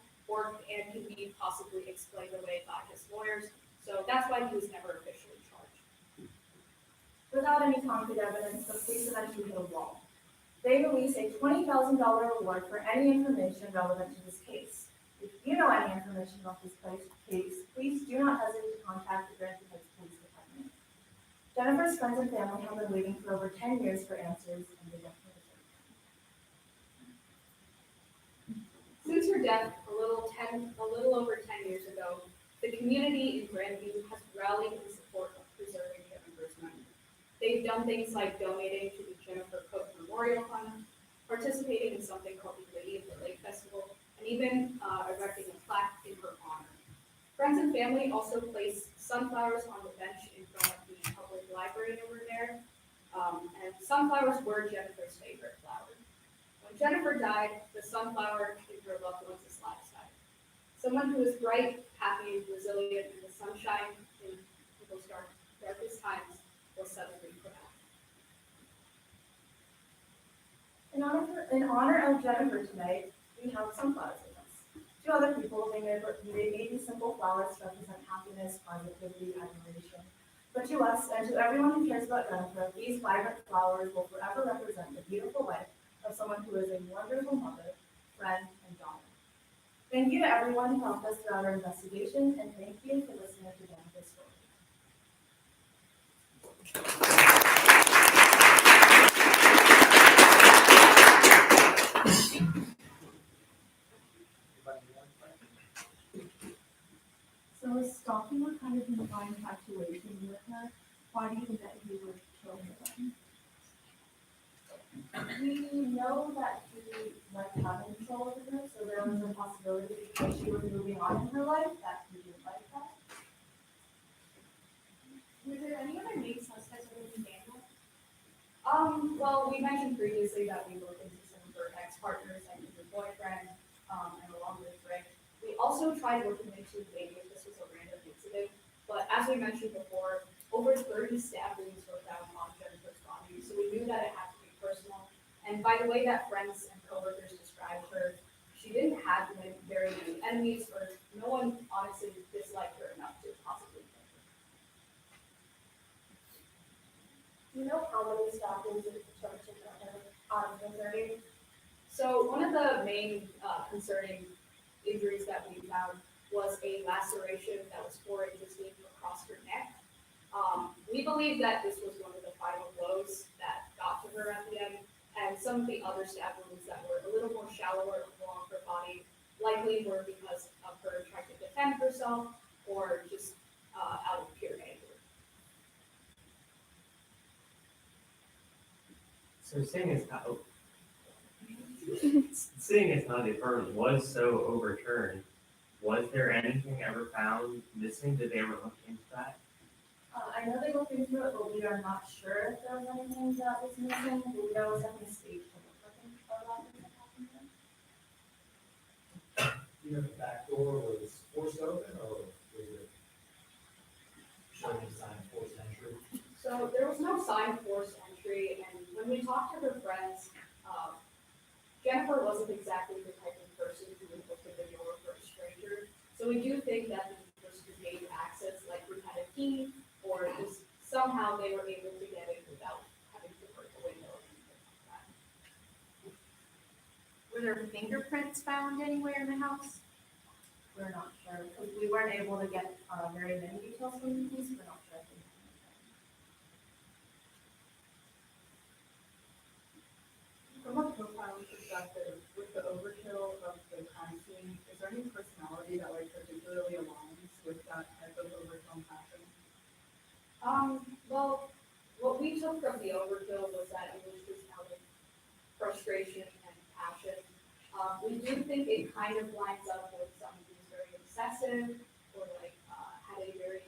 Speaker 10: and can be possibly explained away by his lawyers, so that's why he was never officially charged.
Speaker 9: Without any concrete evidence, the police eventually hit a wall. They released a $20,000 reward for any information relevant to this case. If you know any information about this case, please do not hesitate to contact the Grand Rapids Police Department. Jennifer's friends and family have been waiting for over 10 years for answers, and they don't know the
Speaker 10: Since her death a little over 10 years ago, the community in Grandview has rallied in support of preserving Jennifer's memory. They've done things like donating to the Jennifer Cook Memorial Fund, participating in something called the Lady of the Lake Festival, and even erecting a plaque in her honor. Friends and family also placed sunflowers on the bench in front of the public library over there, and sunflowers were Jennifer's favorite flower. When Jennifer died, the sunflower in her loved one's lifestyle. Someone who is bright, happy, resilient in the sunshine in people's darkest times will suddenly put out.
Speaker 9: In honor of Jennifer tonight, we have sunflowers with us. To other people, they may be simple flowers to represent happiness, positivity, admiration. But to us, and to everyone who cares about Jennifer, these vibrant flowers will forever represent the beautiful life of someone who is a wonderful mother, friend, and daughter. Thank you to everyone who helped us throughout our investigation, and thank you for listening to Jennifer's story.
Speaker 11: So is stalking what kind of defined infatuation with her? Why do you think that he would kill her then?
Speaker 9: We know that he liked having control over her, so there was a possibility because she was moving on in her life that he didn't like that.
Speaker 10: Were there any other main suspects other than Daniel? Well, we mentioned previously that we looked into some of her ex-partners and her boyfriend, and along with Rick. We also tried looking into maybe if this was a random incident, but as we mentioned before, over 30 stab wounds were found on Jennifer's body, so we knew that it had to be personal And by the way that friends and coworkers described her, she didn't have very many enemies, or no one honestly disliked her enough to possibly kill her.
Speaker 4: Do you know how many stabbings and destruction out of the 30?
Speaker 10: So one of the main concerning injuries that we found was a laceration that was 4 inches deep across her neck. We believe that this was one of the final blows that got to her at the end, and some of the other stab wounds that were a little more shallower along her body likely were because of her trying to defend herself or just out of pure anger.
Speaker 6: So seeing as how the charge was so overturned, was there anything ever found missing? Did they ever look into that?
Speaker 9: I know they looked into it, but we are not sure if there was anything that was missing. We know it was definitely staged to look like about what happened there.
Speaker 12: You know, the back door was forced open, or was it showing any sign of forced entry?
Speaker 10: So there was no sign of forced entry, and when we talked to her friends, Jennifer wasn't exactly the type of person who would open the door for a stranger. So we do think that the person who gained access likely had a key, or just somehow they were able to get in without having to break a window or anything like that.
Speaker 9: Were there fingerprints found anywhere in the house? We're not sure, because we weren't able to get very many details from the police. We're not sure. If they had anything.
Speaker 11: From a profiling perspective, with the overkill of the crime scene, is there any personality that like particularly aligns with that type of overkill and passion?
Speaker 10: Well, what we took from the overkill was that it was just out of frustration and passion. We do think it kind of lines up with someone who's very obsessive or like had a very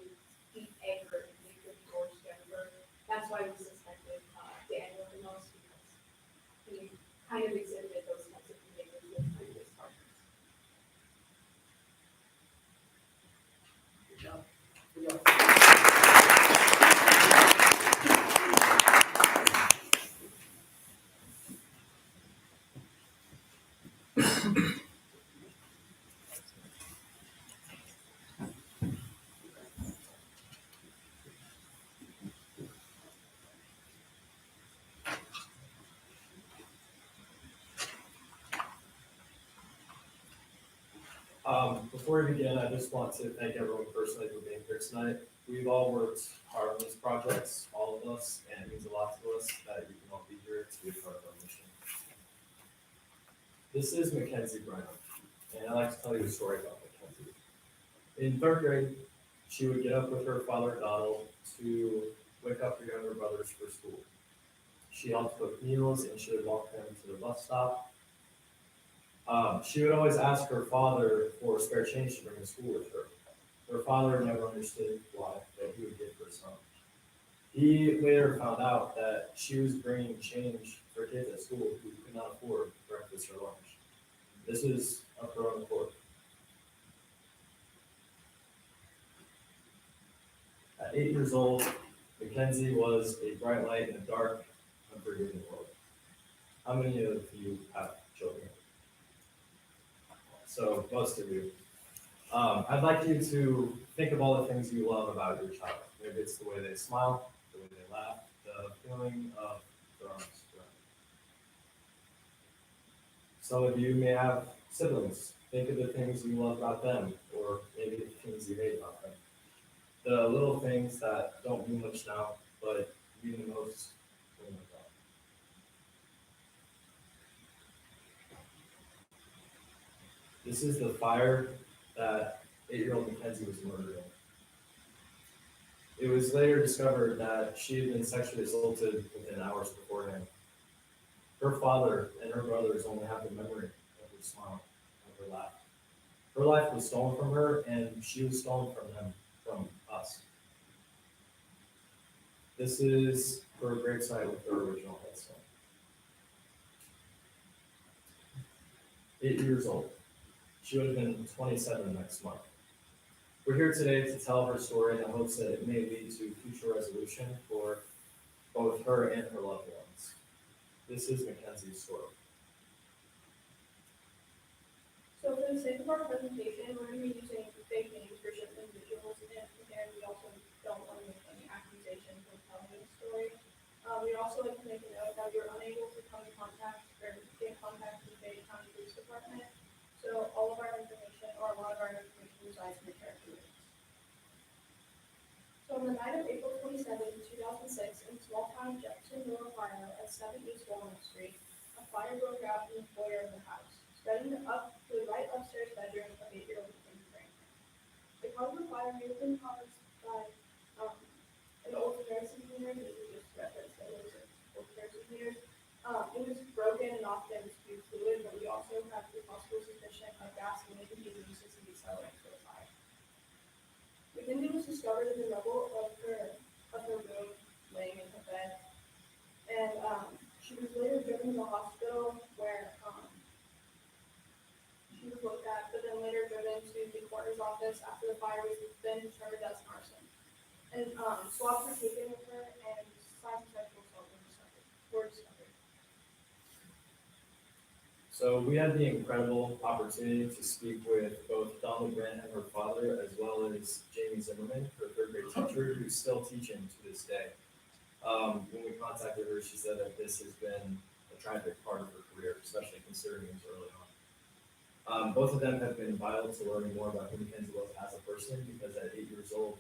Speaker 10: deep anger and hatred towards Jennifer. That's why we suspected Daniel the most, because he kind of exhibited those types of behaviors with previous partners.
Speaker 1: Good job. Good job.
Speaker 12: Before we begin, I just want to thank everyone personally for being here tonight. We've all worked hard on these projects, all of us, and it means a lot to us that you can all be here to be a part of our mission. This is Mackenzie Brennan, and I'd like to tell you a story about Mackenzie. In third grade, she would get up with her father Donald to wake up her younger brothers for school. She helped cook meals, and she would walk them to the bus stop. She would always ask her father for spare change to bring to school with her. Her father never understood why, but he would give her some. He later found out that she was bringing change for kids at school who could not afford breakfast or lunch. This was of her own accord. At 8 years old, Mackenzie was a bright light in a dark, unforgiving world. How many of you have children? So most of you. I'd like you to think of all the things you love about your child. Maybe it's the way they smile, the way they laugh, the feeling of their arms around you. Some of you may have siblings. Think of the things you love about them, or maybe the things you hate about them. The little things that don't mean much now, but mean the most when they're gone. This is the fire that 8-year-old Mackenzie was murdered in. It was later discovered that she had been sexually assaulted within hours beforehand. Her father and her brothers only have the memory of her smile, of her laugh. Her life was stolen from her, and she was stolen from them, from us. This is her gravesite with her original headstone. 8 years old. She would have been 27 next month. We're here today to tell her story in the hopes that it may lead to future resolution for both her and her loved ones. This is Mackenzie's story.
Speaker 10: So for the sake of our presentation, we're gonna be using fake names for certain individuals, and we also don't want to make any accusations when telling the story. We also like to make a note that we're unable to come in contact or get in contact with the Fayette County Police Department. So all of our information, or a lot of our information resides in the character witness. So on the night of April 27, 2006, in small town Jefferson, North Ohio, at 7 East Walnut Street, a fire broke out in the foyer of the house, spreading up to the right upstairs bedroom of 8-year-old Mackenzie Franklin. The cause of the fire may have been caused by an old nursing unit, this is just reference that it was an old nursing unit. It was broken and often spewed fluid, but we also have the possible suspicion of gasoline being used as an accelerant for the fire. Mackenzie was discovered in the rubble of her room, laying in her bed, and she was later driven to the hospital where she was looked at, but then later driven to the coroner's office after the fire was then determined as arson. And swabs were taken of her, and signs of sexual assault were discovered.
Speaker 12: So we had the incredible opportunity to speak with both Donald Grant and her father, as well as Jamie Zimmerman, her third grade teacher, who's still teaching to this day. When we contacted her, she said that this has been a tragic part of her career, especially considering it was early on. Both of them have been vital to learning more about who Mackenzie was as a person, because at 8 years old,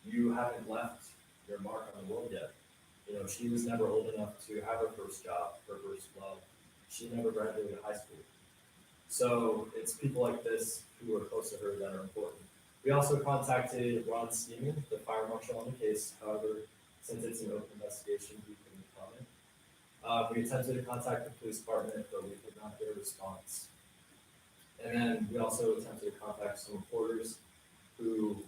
Speaker 12: you haven't left your mark on the world yet. You know, she was never old enough to have her first job, her first love. She never graduated high school. So it's people like this who are close to her that are important. We also contacted Ron Steeman, the fire marshal on the case. However, since it's an open investigation, he couldn't comment. We attempted to contact the police department, but we could not get a response. And then we also attempted to contact some reporters who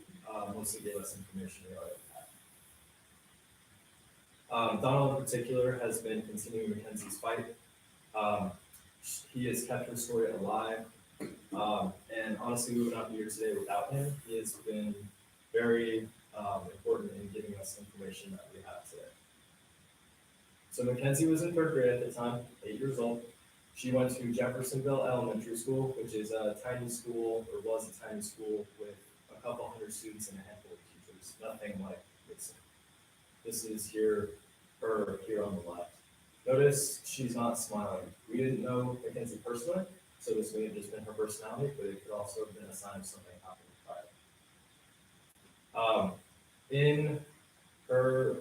Speaker 12: mostly gave us information regarding that. Donald in particular has been continuing Mackenzie's fight. He has kept her story alive. And honestly, we would not be here today without him. He has been very important in giving us information that we have today. So Mackenzie was in third grade at the time, 8 years old. She went to Jeffersonville Elementary School, which is a tiny school, or was a tiny school, with a couple hundred students and a handful of teachers. Nothing like this. This is her here on the left. Notice she's not smiling. We didn't know Mackenzie personally, so this may have just been her personality, but it could also have been a sign of something happening prior. In her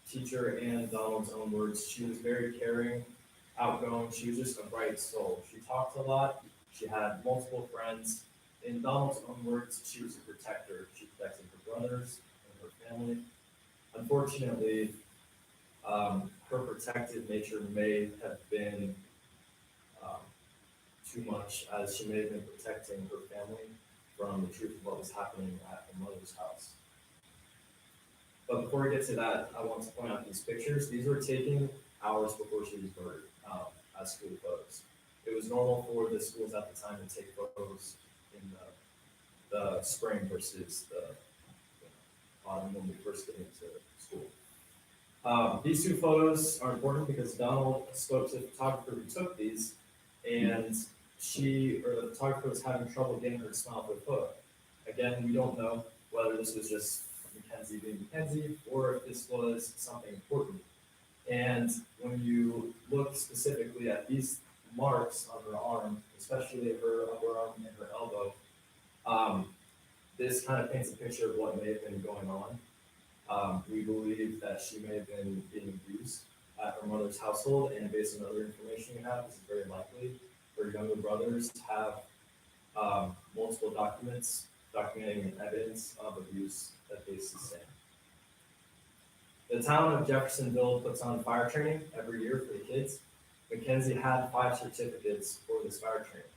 Speaker 12: teacher and Donald's own words, she was very caring, outgoing. She was just a bright soul. She talked a lot. She had multiple friends. In Donald's own words, she was a protector. She protected her brothers and her family. Unfortunately, her protective nature may have been too much, as she may have been protecting her family from the truth of what was happening at her mother's house. But before we get to that, I want to point out these pictures. These were taken hours before she was murdered as school photos. It was normal for the schools at the time to take photos in the spring versus the autumn when we first get into school. These two photos are important because Donald spoke to the photographer who took these, and the photographer was having trouble getting her to smile for the photo. Again, we don't know whether this was just Mackenzie being Mackenzie, or if this was something important. And when you look specifically at these marks on her arm, especially her upper arm and her elbow, this kind of paints a picture of what may have been going on. We believe that she may have been being abused at her mother's household, and based on other information we have, this is very likely. Her younger brothers have multiple documents documenting evidence of abuse that they sustained. The town of Jeffersonville puts on fire training every year for the kids. Mackenzie had 5 certificates for this fire training.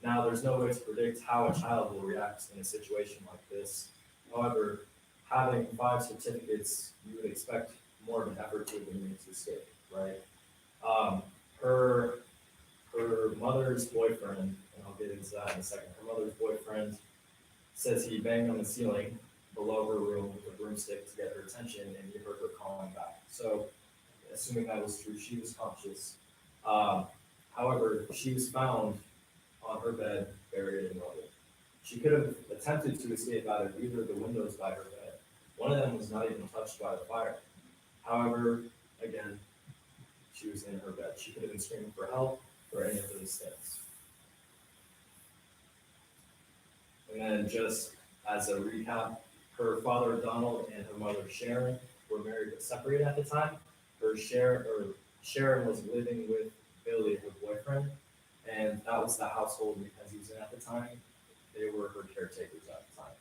Speaker 12: Now, there's no way to predict how a child will react in a situation like this. However, having 5 certificates, you would expect more of an effort to eliminate to escape, right? Her mother's boyfriend, and I'll get into that in a second, her mother's boyfriend says he banged on the ceiling below her room with a broomstick to get her attention, and he heard her calling back. So, assuming that was true, she was conscious. However, she was found on her bed, buried in rubble. She could have attempted to escape out of either of the windows by her bed. One of them was not even touched by the fire. However, again, she was in her bed. She could have been screaming for help or any of those things. And then just as a recap, her father Donald and her mother Sharon were married but separated at the time. Sharon was living with Billy, her boyfriend, and that was the household Mackenzie was in at the time. They were her caretakers at the time.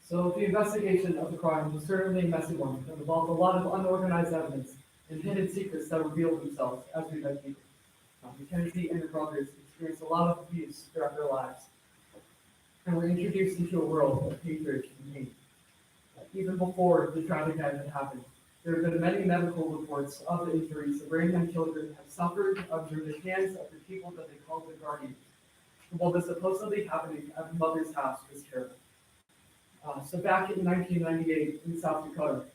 Speaker 13: So the investigation of the crime was certainly a messy one and involved a lot of unorganized evidence and hidden secrets that revealed themselves as we dug deeper. Mackenzie and her brothers experienced a lot of abuse throughout their lives and were introduced into a world of hatred and hate. Even before the tragic event had happened, there have been many medical reports of the injuries the Rainham children have suffered under the hands of the people that they called their guardians. What was supposedly happening at the mother's house was terrible. So back in 1998 in South Dakota,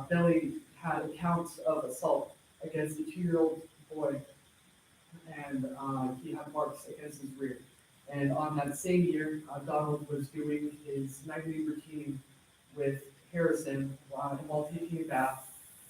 Speaker 13: Billy had accounts of assault against a 2-year-old boy, and he had marks against his rear. And on that same year, Donald was doing his nightly routine with Harrison, and while taking a bath,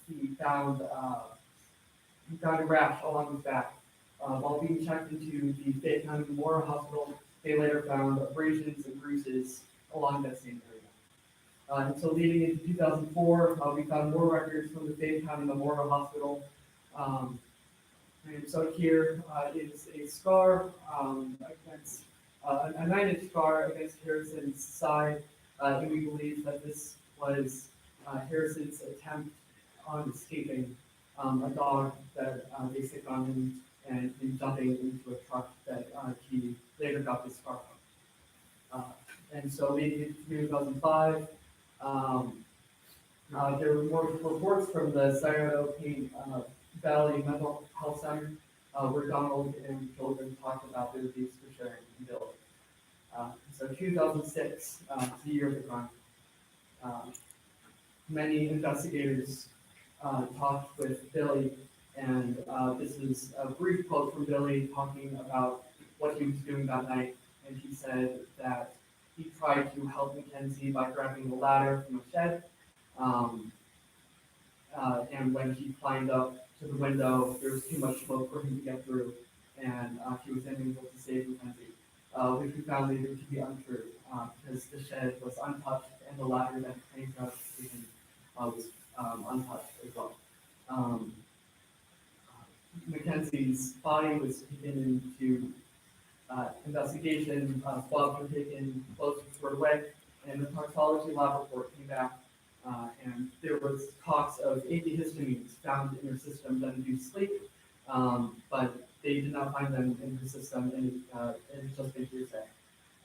Speaker 13: he found a rash along his back. While being checked into the Fayette County Memorial Hospital, they later found abrasions and bruises along that same area. And so leading into 2004, we found more records from the Fayette County Memorial Hospital. And so here is a scar against a 9-inch scar against Harrison's side, and we believe that this was Harrison's attempt on escaping a dog that they sicked on him and him jumping into a truck that he later got this scar from. And so leading into 2005, there were more reports from the Scioto Valley Mental Health Center where Donald and children talked about their abuse for Sharon and Billy. So 2006, the year of the crime. Many investigators talked with Billy, and this is a brief quote from Billy talking about what he was doing that night. And he said that he tried to help Mackenzie by grabbing the ladder from a shed. And when he climbed up to the window, there was too much smoke for him to get through, and he was unable to save Mackenzie, which we found later to be untrue, because the shed was untouched and the ladder that came out was untouched as well. Mackenzie's body was taken into investigation, swabs were taken, clothes were stored away, and the toxicology lab report came back, and there was talks of antihistamines found in her system that induced sleep, but they did not find them in her system, and it's just been hearsay.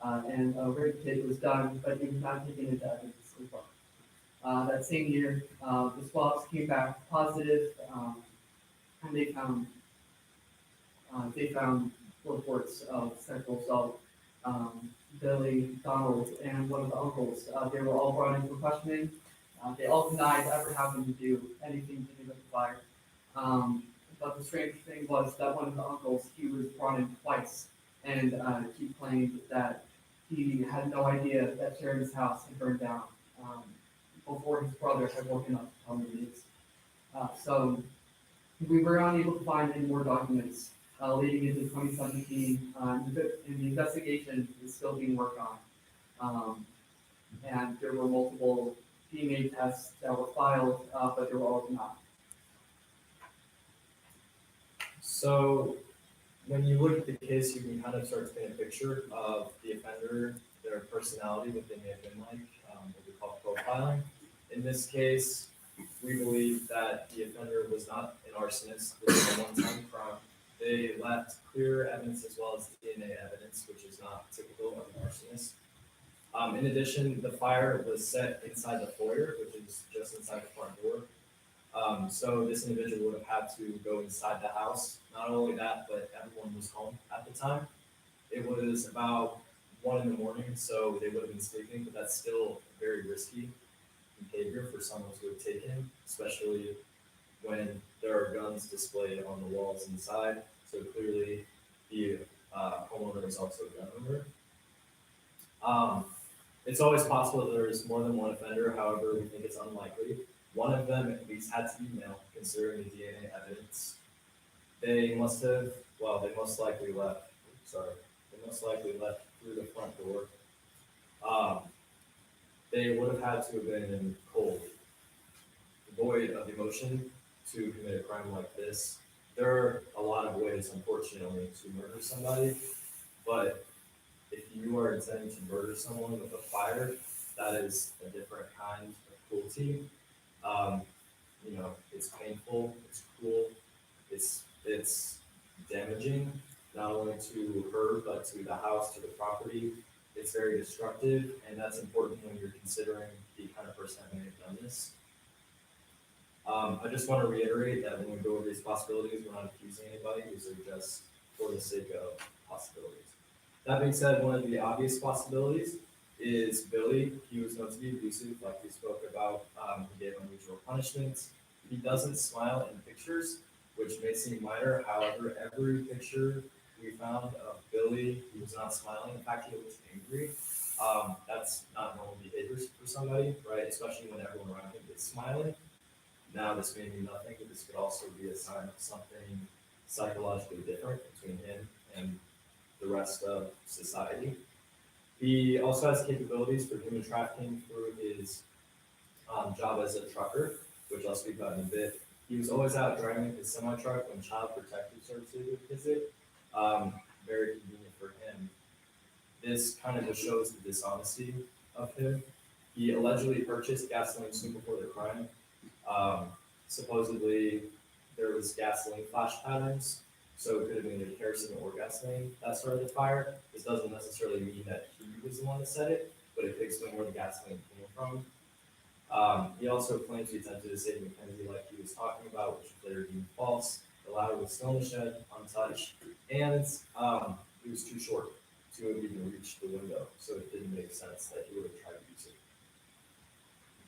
Speaker 13: And a rape kit was done, but it was not taken into evidence as well. That same year, the swabs came back positive, and they found reports of sexual assault. Billy, Donald, and one of the uncles, they were all brought in for questioning. They all denied ever having to do anything to do with the fire. But the strange thing was that one of the uncles, he was brought in twice, and he claimed that he had no idea that Sharon's house had burned down before his brother had woken up to tell him the news. So we were unable to find any more documents leading into 2017, and the investigation is still being worked on. And there were multiple DNA tests that were filed, but they were all denied.
Speaker 12: So when you look at the case, you can kind of start to paint a picture of the offender, their personality, what they may have been like, what we call profiling. In this case, we believe that the offender was not an arsonist. This was a one-time crime. They left clear evidence as well as DNA evidence, which is not typical of an arsonist. In addition, the fire was set inside the foyer, which is just inside the front door. So this individual would have had to go inside the house. Not only that, but everyone was home at the time. It was about 1 a.m, so they would have been sleeping, but that's still very risky behavior for someone to have taken, especially when there are guns displayed on the walls inside. So clearly, the homeowner is also a gun owner. It's always possible that there is more than one offender, however, we think it's unlikely. One of them at least had to be male, considering the DNA evidence. They most likely left, they most likely left through the front door. They would have had to have been cold, void of emotion to commit a crime like this. There are a lot of ways, unfortunately, to murder somebody, but if you are intending to murder someone with a fire, that is a different kind of cruelty. Um, it's painful, it's cruel, it's damaging, not only to her, but to the house, to the property. It's very destructive, and that's important when you're considering the kind of person that may have done this. I just want to reiterate that when we go over these possibilities, we're not accusing anybody, these are just for the sake of possibilities. That being said, one of the obvious possibilities is Billy. He was known to be abusive, like we spoke about. He gave unusual punishments. He doesn't smile in pictures, which may seem minor. However, every picture we found of Billy, he was not smiling. In fact, he looked angry. That's not normal behaviors for somebody, right? Especially when everyone around him is smiling. Now, this may mean nothing, but this could also be a sign of something psychologically different between him and the rest of society. He also has capabilities for human trafficking through his job as a trucker, which I'll speak about in a bit. He was always out driving his semi-truck when Child Protective Services would visit. Very convenient for him. This kind of just shows the dishonesty of him. He allegedly purchased gasoline soon before the crime. Supposedly, there was gasoline flash patterns, so it could have been either kerosene or gasoline that started the fire. This doesn't necessarily mean that he was the one that set it, but it could explain where the gasoline came from. He also claims he attempted to save Mackenzie like he was talking about, which was later deemed false. The ladder was still in the shed, untouched, and he was too short to have even reached the window, so it didn't make sense that he would have tried to use it.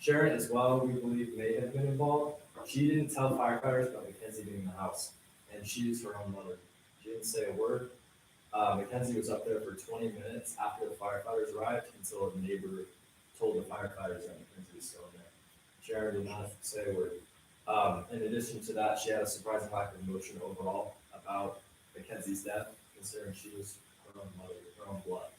Speaker 12: Sharon, as well, we believe may have been involved. She didn't tell firefighters about Mackenzie being in the house, and she is her own mother. She didn't say a word. Mackenzie was up there for 20 minutes after the firefighters arrived until a neighbor told the firefighters that Mackenzie was still in there. Sharon did not say a word. In addition to that, she had a surprising lack of emotion overall about Mackenzie's death, considering she was her own mother, her own blood.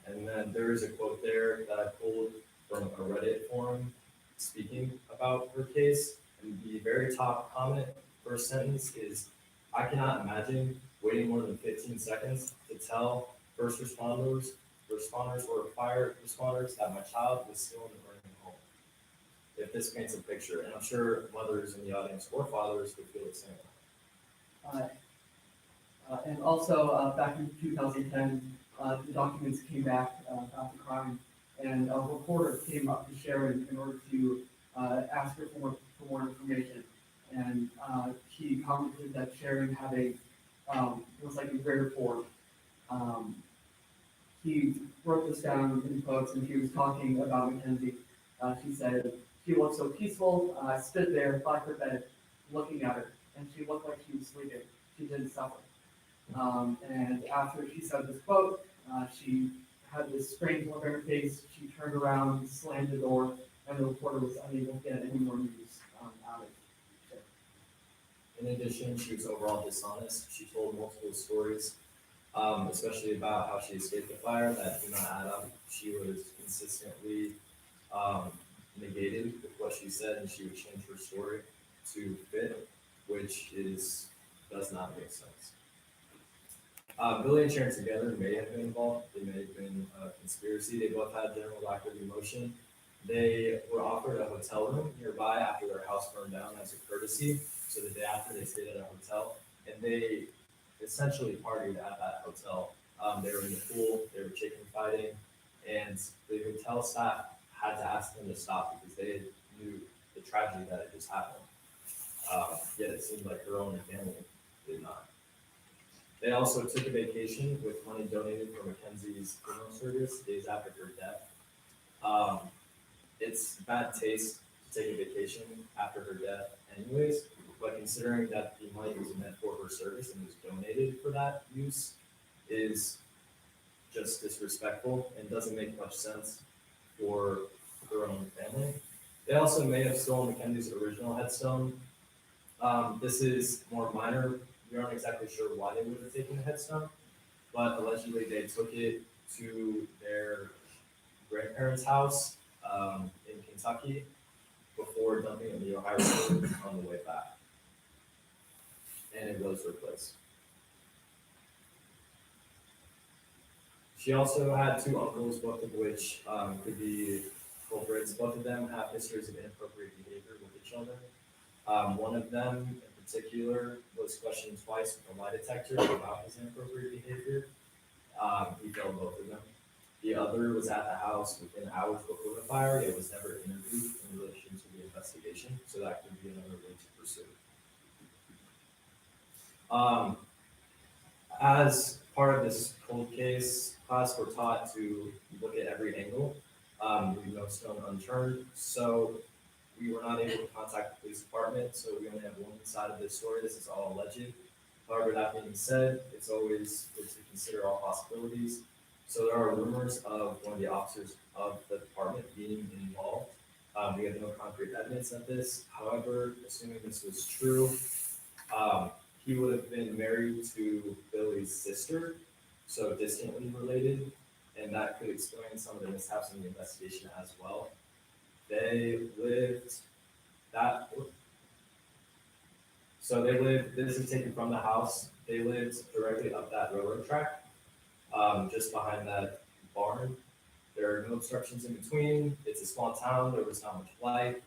Speaker 12: And then there is a quote there that I pulled from a Reddit forum speaking about her case. And the very top comment, first sentence is, "I cannot imagine waiting more than 15 seconds to tell first responders or fire responders that my child was still in the burning home." If this paints a picture, and I'm sure mothers in the audience or fathers would feel the same way.
Speaker 13: And also, back in 2010, the documents came back about the crime, and a reporter came up to Sharon in order to ask her for more information. And he commented that Sharon had it was like a rare form. He wrote this down in quotes, and he was talking about Mackenzie. She said, "She looked so peaceful. I stood there by her bed, looking at her, and she looked like she was sleeping. She didn't suffer." And after she said this quote, she had this strange look on her face. She turned around, slammed the door, and the reporter was unable to get any more news out of it.
Speaker 12: In addition, she was overall dishonest. She told multiple stories, especially about how she escaped the fire that did not add up. She was consistently negated with what she said, and she would change her story to fit, which does not make sense. Billy and Sharon together may have been involved. They may have been a conspiracy. They both had general lack of emotion. They were offered a hotel room nearby after their house burned down as a courtesy. So the day after, they stayed at a hotel, and they essentially partied at that hotel. They were in the pool. They were chicken fighting, and the hotel staff had to ask them to stop because they knew the tragedy that had just happened. Yet it seemed like her own family did not. They also took a vacation with money donated from Mackenzie's funeral service days after her death. It's bad taste to take a vacation after her death anyways, but considering that the money was meant for her service and was donated for that use is just disrespectful and doesn't make much sense for their own family. They also may have stolen Mackenzie's original headstone. This is more minor. We aren't exactly sure why they would have taken the headstone, but allegedly they took it to their grandparents' house in Kentucky before dumping it in the Ohio River on the way back. And it was replaced. She also had two uncles, both of which could be culprits. Both of them have histories of inappropriate behavior with each other. One of them in particular was questioned twice with a lie detector about his inappropriate behavior. He failed both of them. The other was at the house within hours before the fire. It was never interviewed in relation to the investigation, so that could be another way to pursue. As part of this cold case class, we're taught to look at every angle, leave no stone unturned. So we were not able to contact the police department, so we only have one side of this story. This is all alleged. However, that being said, it's always good to consider all possibilities. So there are rumors of one of the officers of the department being involved. We have no concrete evidence of this. However, assuming this was true, he would have been married to Billy's sister, so distantly related, and that could explain some of the mishaps in the investigation as well. They lived this is taken from the house, they lived directly up that railroad track, just behind that barn. There are no obstructions in between, it's a small town, there was not much light,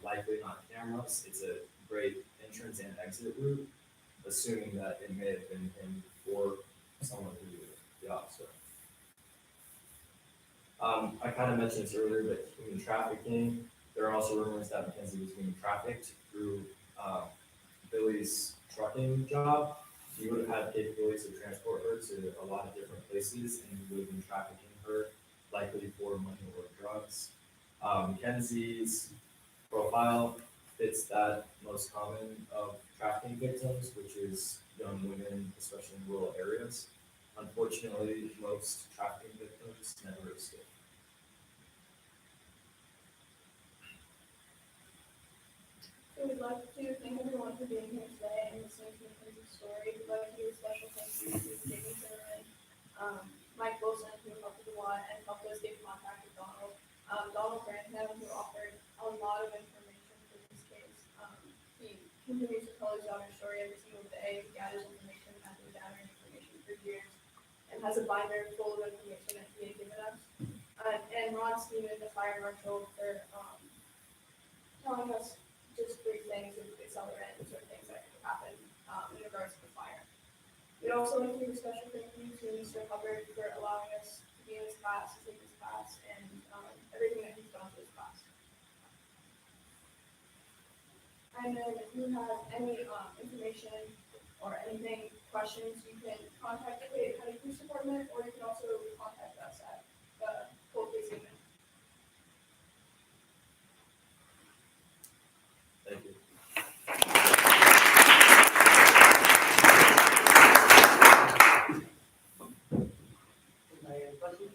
Speaker 12: likely not cameras, it's a great entrance and exit route, assuming that it may have been him or someone who knew the officer. I kind of mentioned this earlier, but human trafficking, there are also rumors that Mackenzie was being trafficked through Billy's trucking job. He would have had capabilities to transport her to a lot of different places, and he would have been trafficking her, likely for money or drugs. Mackenzie's profile fits that most common of trafficking victims, which is young women, especially in rural areas. Unfortunately, most trafficking victims never escape.
Speaker 10: So we'd like to thank everyone for being here today and listening to Mackenzie's story. We'd like to give a special thank you to Jamie Zimmerman, Mike Wilson, who helped us a lot and helped us get in contact with Donald. Donald Grantham, who offered a lot of information for this case. He continues to tell his daughter's story every single day. He gathers information, has been gathering information for years, and has a binder full of information that he had given us. And Ron Steven, the fire marshal, for telling us just brief things and accelerants or things that could happen in regards to the fire. We'd also like to give a special thank you to Mr. Hubbard for allowing us to be in his class, to take his class, and everything that he's done for his class. And then if you have any information or anything, questions, you can contact the Fayette County Police Department, or you can also contact us at the cold case email.
Speaker 12: Thank you.
Speaker 1: Anybody have a question?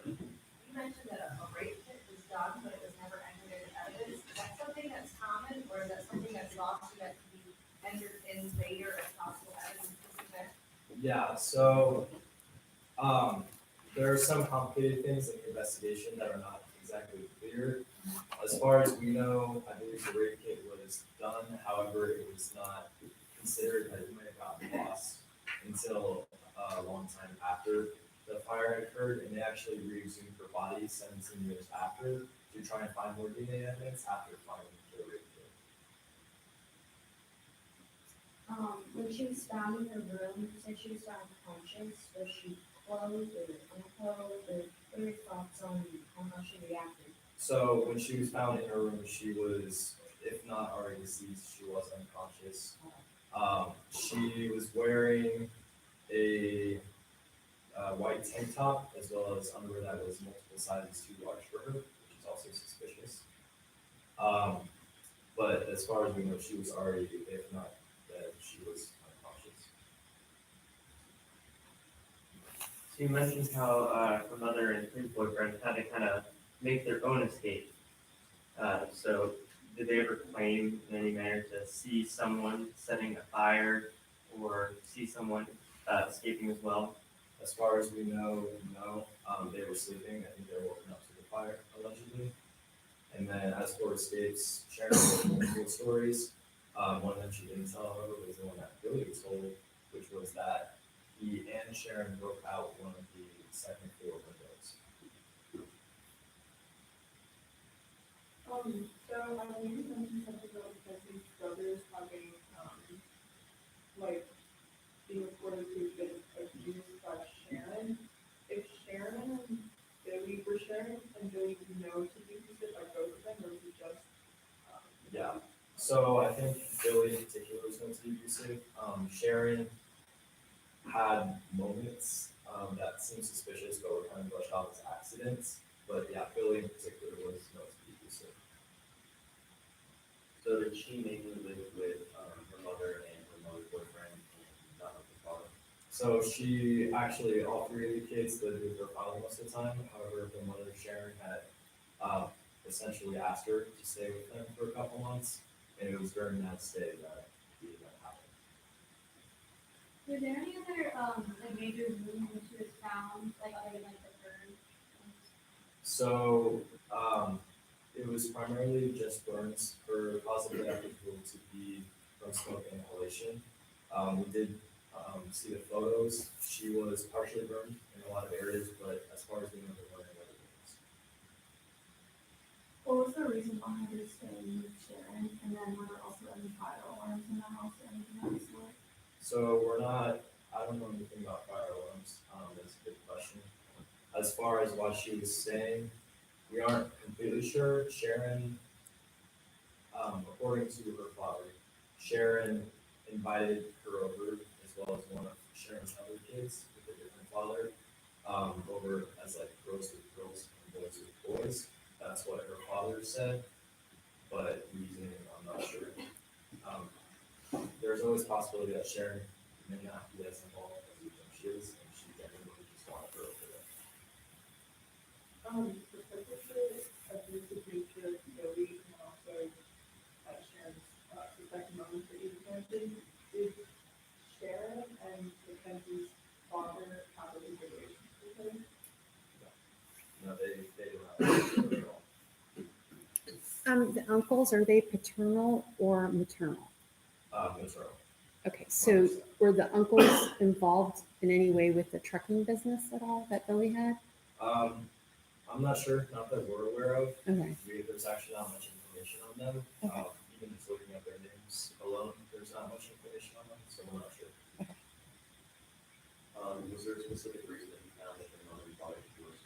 Speaker 9: You mentioned that a rape kit was done, but it was never entered into evidence. Is that something that's common, or is that something that's lost that can be entered in later as possible evidence?
Speaker 12: Yeah, so there are some complicated things in the investigation that are not exactly clear. As far as we know, I believe the rape kit was done, however, it was not considered that it might have gotten lost until a long time after the fire occurred, and they actually re-exhumed her body 17 years after to try and find more DNA evidence after finding the rape kit.
Speaker 4: When she was found in her room, you said she was found conscious. Was she clothed or unclothed? Or what are your thoughts on how she reacted?
Speaker 12: So when she was found in her room, she was, if not already deceased, she was unconscious. She was wearing a white tank top as well as underwear that was multiple sizes too large for her, which is also suspicious. But as far as we know, she was already, if not dead, she was unconscious.
Speaker 6: So you mentioned how her mother and his boyfriend had to kind of make their own escape. So did they ever claim in any manner to see someone setting a fire or see someone escaping as well?
Speaker 12: As far as we know, no. They were sleeping. I think they were woken up to the fire, allegedly. And then as for escapes, Sharon told multiple stories. One that she didn't tell, however, was the one that Billy told, which was that he and Sharon broke out one of the second floor windows.
Speaker 11: So I think you mentioned something about Kenzie's brothers having, like, being reported to have been abused by Sharon. If Sharon and Billy, were Sharon and Billy known to be abused by both of them, or was it just,
Speaker 12: Yeah. So I think Billy in particular was going to be abusive. Sharon had moments that seemed suspicious, but were kind of brushed off as accidents. But yeah, Billy in particular was known to be abusive.
Speaker 6: So did she mainly live with her mother and her mother's boyfriend and not with her father?
Speaker 12: So she actually, all three of the kids lived with her father most of the time. However, her mother Sharon had essentially asked her to stay with them for a couple months, and it was during that stay that the event happened.
Speaker 10: Were there any other, like major wounds when she was found, like other than like the burn?
Speaker 12: So it was primarily just burns. Her cause of death was ruled to be from smoke inhalation. We did see the photos. She was partially burned in a lot of areas, but as far as we know, there weren't any other wounds.
Speaker 9: What was the reason behind her staying with Sharon, and then were there also any fire alarms in the house or anything of the sort?
Speaker 12: So we're not, I don't know anything about fire alarms. That's a good question. As far as why she was staying, we aren't completely sure. Sharon, according to her father, Sharon invited her over as well as one of Sharon's other kids with a different father, over as like girls with girls and boys with boys. That's what her father said, but reasoning, I'm not sure. There's always a possibility that Sharon may not be as involved as we think she is, and she genuinely just wanted her over there.
Speaker 11: because of the abusive nature of Billy and also Sharon's, second moment that you mentioned, did Sharon and Mackenzie's father have a good relationship with him?
Speaker 12: No, they do not at all.
Speaker 14: The uncles, are they paternal or maternal?
Speaker 12: Maternal.
Speaker 14: Okay, so were the uncles involved in any way with the trucking business at all that Billy had?
Speaker 12: I'm not sure, not that we're aware of.
Speaker 14: Okay,
Speaker 12: There's actually not much information on them.
Speaker 14: Okay.
Speaker 12: Even just looking at their names alone, there's not much information on them, so we're not sure.
Speaker 6: Was there a specific reason that you found that your mother and father divorced?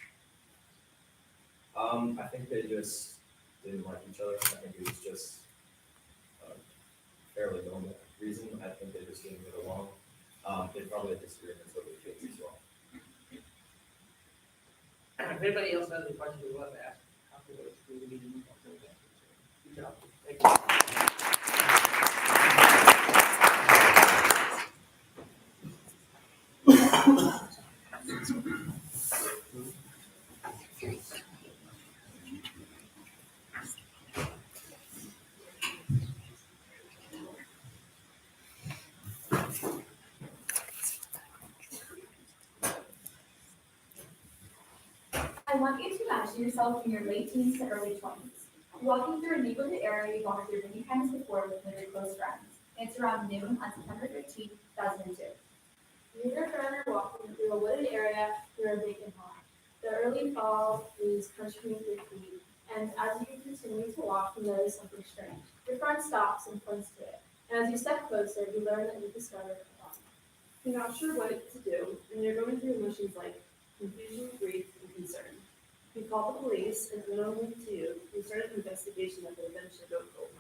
Speaker 12: I think they just didn't like each other. I think it was just a fairly normal reason. I think they just didn't get along. They probably had disagreements over the kids as well.
Speaker 1: If anybody else has any questions, we'll have to ask afterwards. We will be moving on to that. Good job. Thank you.
Speaker 9: I want you to imagine yourself in your late teens to early 20s. Walking through a neighborhood area you've walked through many times before with maybe close friends. It's around noon on September 15th, 2002.
Speaker 3: You and your friend are walking through a wooded area through a vacant lot. The early fall breeze pushes beneath your feet, and as you continue to walk, you notice something strange. Your friend stops and points to it, and as you step closer, you learn that you've discovered a problem. You're not sure what to do, and you're going through emotions like confusion, grief, and concern. You call the police, and unbeknownst to you, you start an investigation that will eventually go cold.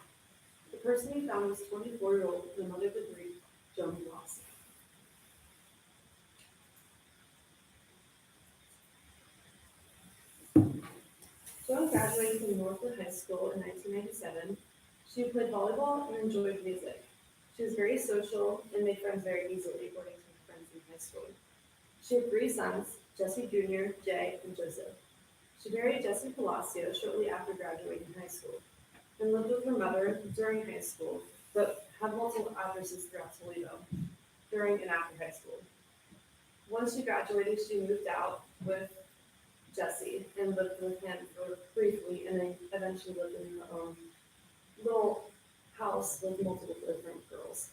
Speaker 3: The person you found was 24-year-old, the mother of the grief, Joan Lawson. Joan graduated from Northwood High School in 1997. She played volleyball and enjoyed music. She was very social and made friends very easily, according to her friends in high school. She had 3 sons, Jesse Jr., Jay, and Joseph. She married Jesse Palacio shortly after graduating high school and lived with her mother during high school, but had multiple addresses throughout Toledo during and after high school. Once she graduated, she moved out with Jesse and lived with him for briefly, and then eventually lived in her own little house with multiple different girls.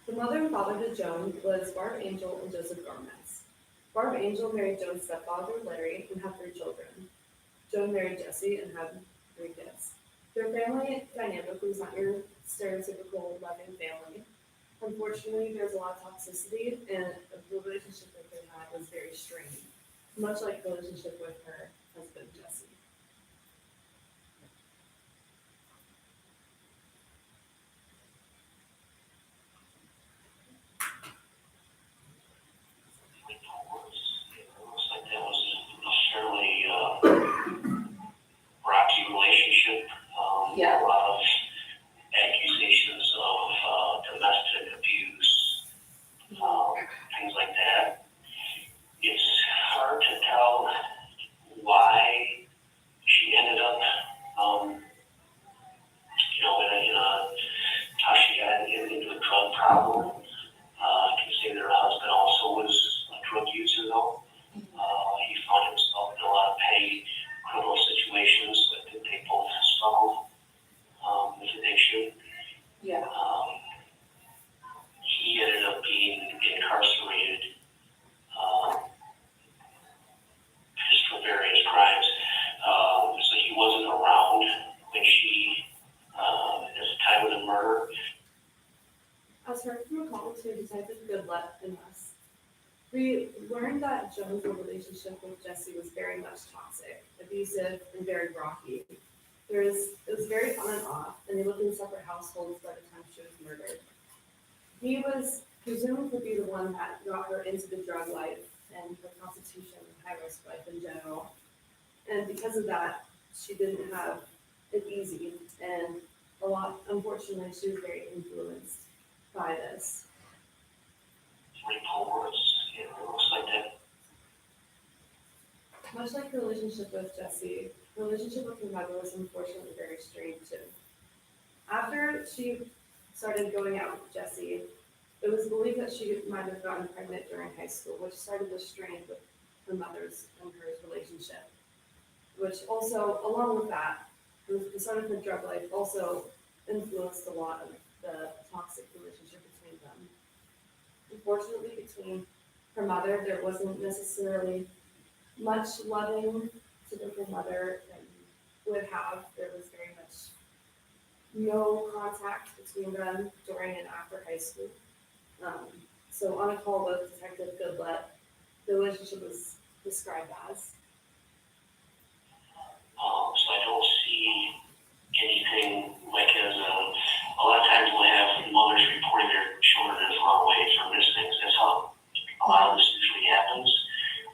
Speaker 3: The mother and father to Joan was Barb Angel and Joseph Gomez. Barb Angel married Joan's stepfather, Larry, and had 3 children. Joan married Jesse and had 3 kids. Their family dynamic was not your stereotypical loving family. Unfortunately, there's a lot of toxicity, and the relationship that they had was very strained, much like the relationship with her husband, Jesse.
Speaker 2: Looks like that was a fairly rocky relationship.
Speaker 3: Yeah.
Speaker 2: A lot of accusations of domestic abuse, things like that. It's hard to tell why she ended up, how she got into a drug problem. I can say that her husband also was a drug user, though. He found himself in a lot of petty criminal situations, but they both struggled with addiction.
Speaker 3: Yeah.
Speaker 2: He ended up being incarcerated just for various crimes. So he wasn't around when she, at the time of the murder.
Speaker 3: As heard from a call to Detective Goodlet and us, we learned that Joan's relationship with Jesse was very much toxic, abusive, and very rocky. It was very on and off, and they lived in separate households by the time she was murdered. He was presumed to be the one that got her into the drug life and the prostitution and high-risk life in general. And because of that, she didn't have it easy, and unfortunately, she was very influenced by this.
Speaker 2: Reports, it looks like that.
Speaker 3: Much like her relationship with Jesse, her relationship with her mother was unfortunately very strained too. After she started going out with Jesse, it was believed that she might have gotten pregnant during high school, which started the strain with her mother's and her relationship. Which also, along with that, the start of her drug life also influenced a lot of the toxic relationship between them. Unfortunately, between her mother, there wasn't necessarily much loving to her mother than would have. There was very much no contact between them during and after high school. So on a call with Detective Goodlet, the relationship was described as.
Speaker 2: So I don't see anything like a lot of times we'll have mothers reporting their children as runaways or missing. That's how a lot of this usually happens.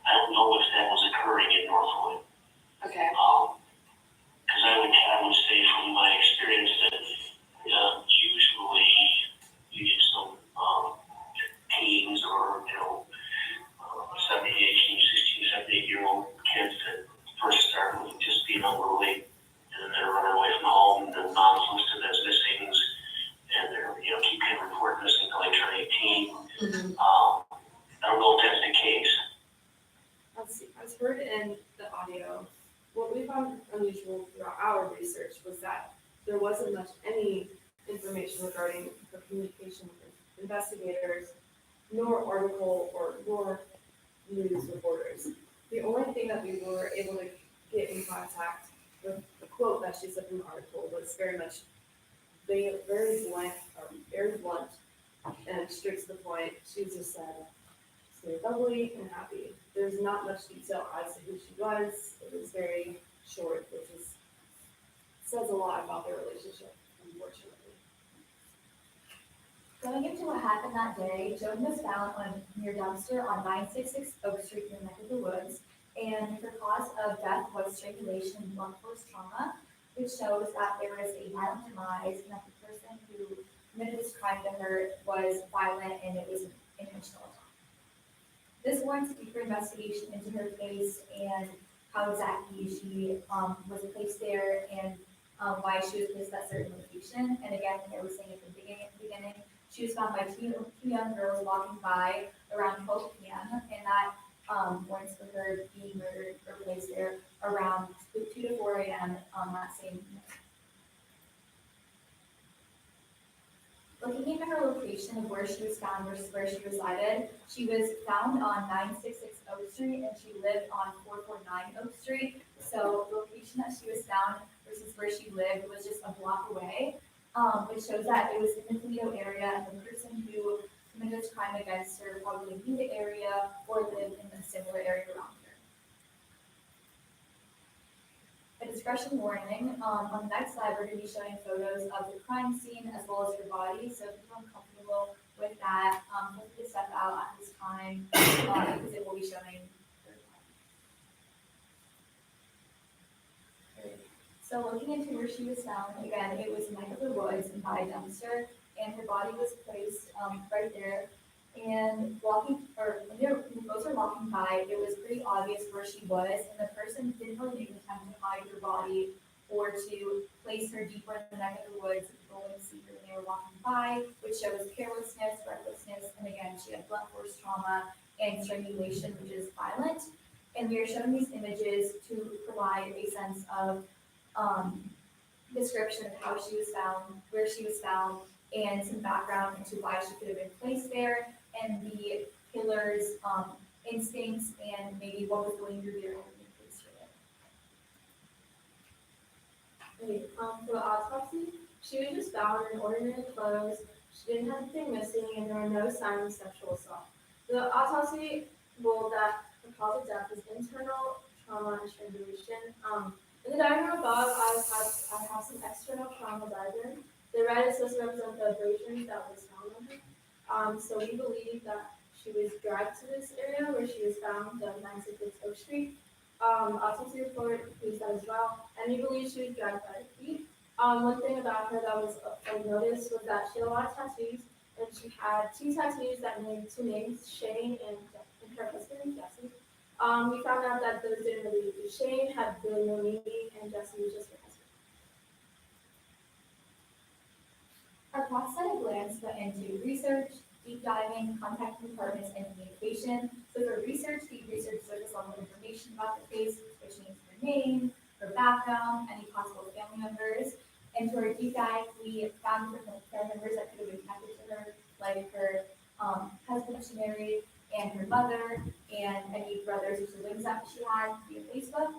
Speaker 2: I don't know if that was occurring in Northwood.
Speaker 3: Okay.
Speaker 2: Because I would say from my experience that usually you get some teens or 17, 18, 16, 17-year-old kids that first start with just being unruly, and then they're running away from home, and then mom's listed as missing, and they're keep getting reported missing until they turn 18. I don't know if that's the case.
Speaker 3: Let's see, as heard in the audio, what we found unusual throughout our research was that there wasn't much any information regarding her communication with investigators, nor article or nor news reporters. The only thing that we were able to get in contact with, the quote that she said from the article was very blunt and straight to the point. She just said, stay bubbly and happy. There's not much detail as to who she was. It was very short, which says a lot about their relationship, unfortunately.
Speaker 4: Going into what happened that day, Joan was found near dumpster on 966 Oak Street in the neck of the woods.
Speaker 9: and her cause of death was strangulation and blunt force trauma, which shows that there was a violent demise and that the person who committed this crime to her was violent and it was an intentional attack. This warrants a deeper investigation into her case and how exactly she was placed there and why she was placed at a certain location. And again, like I was saying at the beginning, she was found by two young girls walking by around 12 p.m. and that warrants for her being murdered or placed there around 2 to 4 a.m. on that same night. Looking into her location of where she was found versus where she resided, she was found on 966 Oak Street and she lived on 449 Oak Street. So the location that she was found versus where she lived was just a block away, which shows that it was in the Toledo area and the person who committed this crime against her probably knew the area or lived in a similar area around her. A discretion warning. On the next slide, we're going to be showing photos of the crime scene as well as her body. So if you're uncomfortable with that, feel free to step out at this time because it will be showing her body. So looking into where she was found, again, it was in neck of the woods and by a dumpster, and her body was placed right there. And when folks were walking by, it was pretty obvious where she was, and the person didn't really make an attempt to hide her body or to place her deeper in the neck of the woods. People wouldn't see her when they were walking by, which shows carelessness, recklessness, and again, she had blunt force trauma and strangulation, which is violent. And we are showing these images to provide a sense of description of how she was found, where she was found, and some background into why she could have been placed there, and the killer's instincts, and maybe what was going through their own placed her there.
Speaker 3: Okay, for the autopsy, she was just found in ordinary clothes. She didn't have anything missing, and there were no signs of sexual assault. The autopsy ruled that the cause of death was internal trauma and strangulation. In the diagram above, I have some external trauma diagram. The red is supposed to represent the abrasions that was found on her. So we believe that she was dragged to this area where she was found, the 966 Oak Street. Autopsy report proves that as well, and we believe she was dragged by her feet. One thing about her that was noticed was that she had a lot of tattoos, and she had two tattoos that named two names, Shane and her husband, Jesse. We found out that those didn't really do. Shane had really no meaning, and Jesse was just her husband.
Speaker 9: Our class at a glance went into research, deep diving, contacting departments, and communication. So for research, we researched surface level information about the case, which means her name, her background, any possible family members. And for our deep dive, we found different family members that could have been connected to her, like her husband she married, and her mother, and any brothers or siblings that she had via Facebook.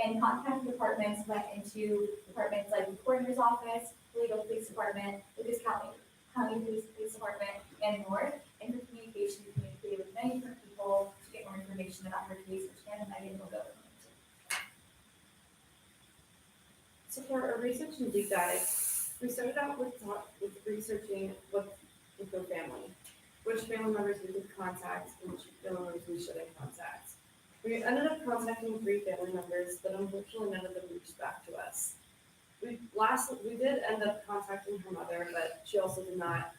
Speaker 9: And contact departments went into departments like the coroner's office, legal police department, Lucas County Police Department, and more. And for communication, we communicated with many different people to get more information about her case, which Anna and Megan will go into.
Speaker 3: So for our research and deep dive, we started out with researching with her family, which family members we could contact and which family members we shouldn't contact. We ended up contacting 3 family members, but unfortunately none of them reached back to us. We did end up contacting her mother, but she also did not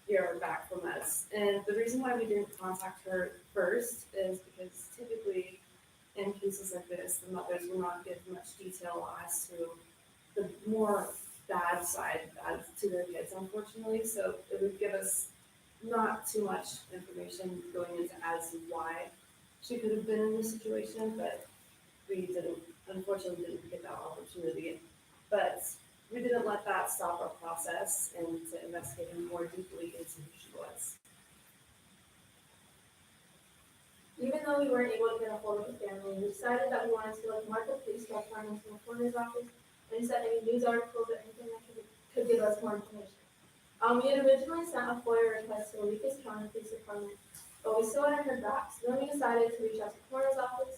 Speaker 3: hear back from us. And the reason why we didn't contact her first is because typically in cases like this, the mothers will not give much detail as to the more bad side to their kids, unfortunately. So it would give us not too much information going into as to why she could have been in this situation, but we unfortunately didn't get that opportunity. But we didn't let that stop our process and to investigate more deeply into who she was. Even though we weren't able to get a hold of the family, we decided that we wanted to mark the police department in the coroner's office and send any news articles or anything that could give us more information. We had originally sent a FOIA request to the Lucas County Police Department, but we still hadn't heard back. So then we decided to reach out to the coroner's office.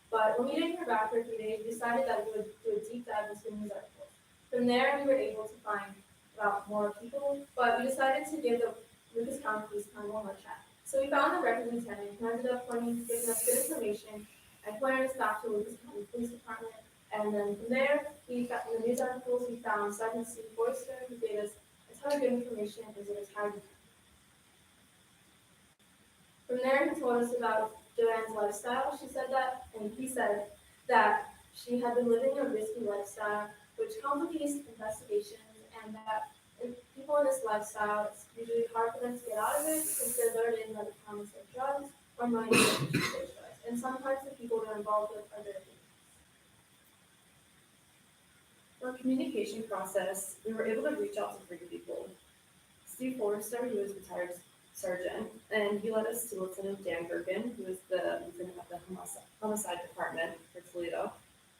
Speaker 3: But when we didn't hear back for a few days, we decided that we would do a deep dive into news articles. From there, we were able to find out more people, but we decided to give the Lucas County Police Department one more check. So we found the record lieutenant who ended up giving us good information
Speaker 9: I pointed us back to Lucas County Police Department, and then from there, in the news articles, we found Sergeant Steve Forster, who gave us a ton of good information as a retired. From there, he told us about Joanne's lifestyle. She said that, and he said that she had been living a risky lifestyle, which complicates investigations, and that people in this lifestyle, it's usually hard for them to get out of it because they're lured in by the promise of drugs or money to those drugs. And sometimes the people they're involved with are their For our communication process, we were able to reach out to 3 people. Steve Forrester, who is retired sergeant, and he led us to Lieutenant Dan Gergen, who is the lieutenant of the homicide department for Toledo,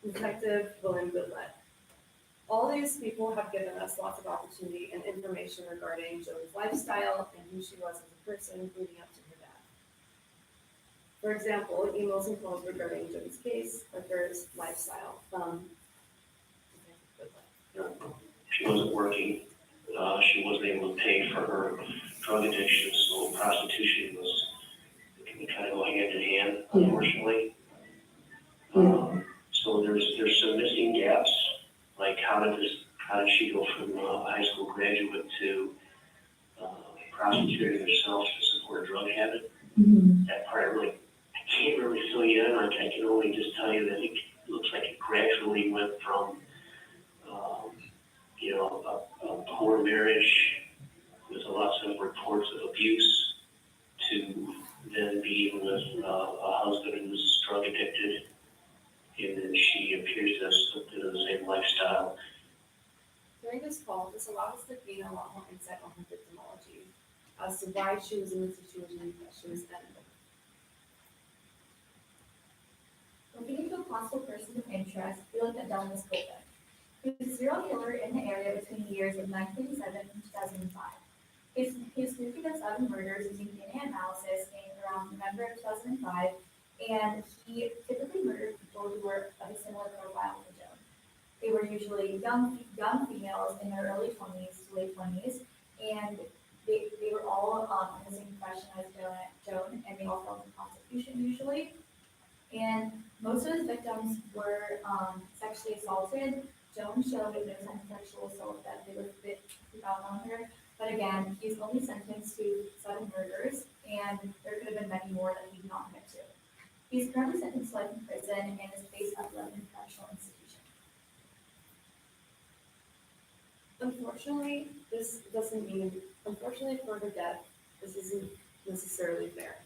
Speaker 9: and Detective William Goodlett. All these people have given us lots of opportunity and information regarding Joan's lifestyle and who she was as a person leading up to her death. For example, emails and calls regarding Joan's case, Arthur's lifestyle from Detective Goodlett.
Speaker 15: She wasn't working. She wasn't able to pay for her drug addiction, so prostitution was kind of go hand in hand, unfortunately. So there's some missing gaps, like how did she go from a high school graduate to prostituting herself to support a drug habit? That part I can't really fill you in. I can only just tell you that it looks like it gradually went from a poor marriage with lots of reports of abuse to then being with a husband who was drug addicted, and then she appears to have slipped into the same lifestyle.
Speaker 9: During this call, this allowed us to gain a lot more insight on her victimology as to why she was in the situation that she was in.
Speaker 4: Looking into a possible person of interest, we looked at Delmas Colvin. He was a serial killer in the area between the years of 1997 and 2005. He was convicted of 7 murders using DNA analysis in around November of 2005, and he typically murdered people who were of a similar profile to Joan. They were usually young females in their early 20s to late 20s, and they were all in the same profession as Joan, and they all fell into prostitution usually. And most of his victims were sexually assaulted. Joan showed no signs of sexual assault that they were fit to found on her. But again, he's only sentenced to 7 murders, and there could have been many more that he did not admit to. He's currently sentenced to life in prison and is based at Lebanon Correctional Institution.
Speaker 9: Unfortunately, unfortunately for her death, this isn't necessarily fair.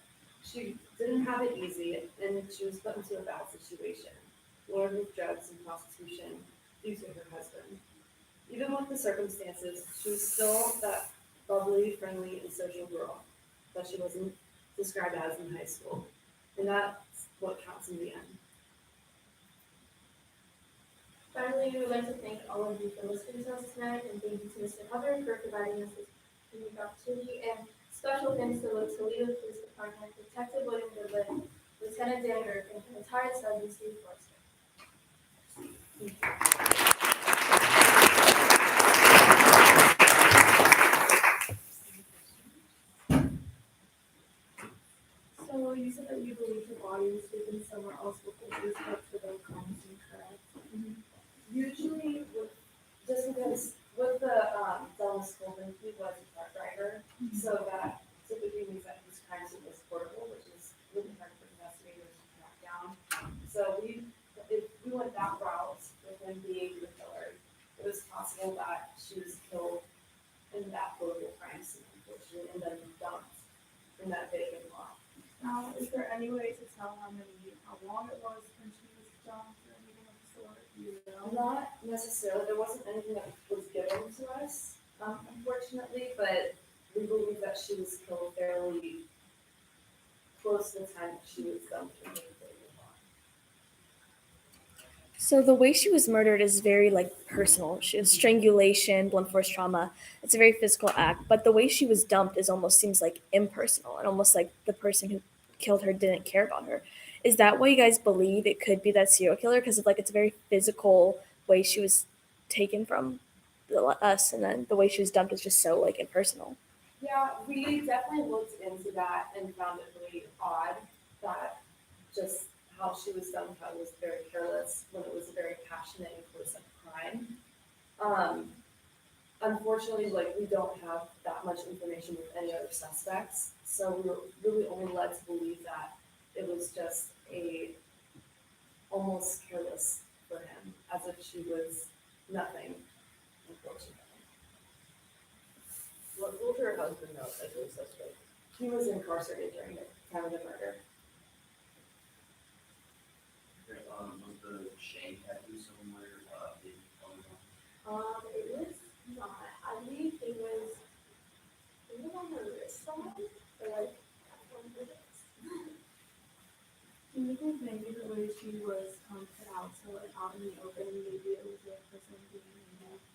Speaker 9: She didn't have it easy, and she was put into a bad situation, lured with drugs and prostitution due to her husband. Even with the circumstances, she was still that bubbly, friendly, and social girl that she wasn't described as in high school. And that's what counts in the end. Finally, we would like to thank all of you for listening to us tonight, and thank you to Mr. Hubbard for providing us this unique opportunity, and special thanks to the Toledo Police Department, Detective William Goodlett, Lieutenant Dan Gergen, and retired Sergeant Steve Forster. Thank you.
Speaker 11: So you said that you believe the body was taken somewhere else before it was brought to the crime scene, correct?
Speaker 9: Usually, just because with the Dallas Colvin, he was a truck driver, so that typically means that his crime scene was portable, which is really hard for investigators to track down. So if we went that route with him being the killer, it was possible that she was killed in that portable crime scene, unfortunately, and then dumped in that vacant lot.
Speaker 11: Now, is there any way to tell how long it was when she was dumped or anything of the sort? You know?
Speaker 9: Not necessarily, there wasn't anything that was given to us, unfortunately, but we believe that she was killed fairly close to the time that she was dumped in the vacant lot.
Speaker 7: So the way she was murdered is very personal. She has strangulation, blunt force trauma. It's a very physical act, but the way she was dumped is almost seems like impersonal and almost like the person who killed her didn't care about her. Is that why you guys believe it could be that serial killer? Because it's a very physical way she was taken from us, and then the way she was dumped is just so impersonal.
Speaker 9: Yeah, we definitely looked into that and found it really odd that just
Speaker 3: how she was done, how it was very careless, when it was a very passionate and close up crime. Unfortunately, like, we don't have that much information with any other suspects, so we were really only led to believe that it was just a almost careless for him, as if she was nothing, unfortunately.
Speaker 16: What will her husband know that it was suspect?
Speaker 3: He was incarcerated during the time of the murder.
Speaker 16: Was the Shane tattoo somewhere, being on?
Speaker 9: It was not, I believe it was on the wrist side, or like, on the wrist.
Speaker 11: Do you think maybe the way she was put out, so like out in the open, maybe it was a person being, what's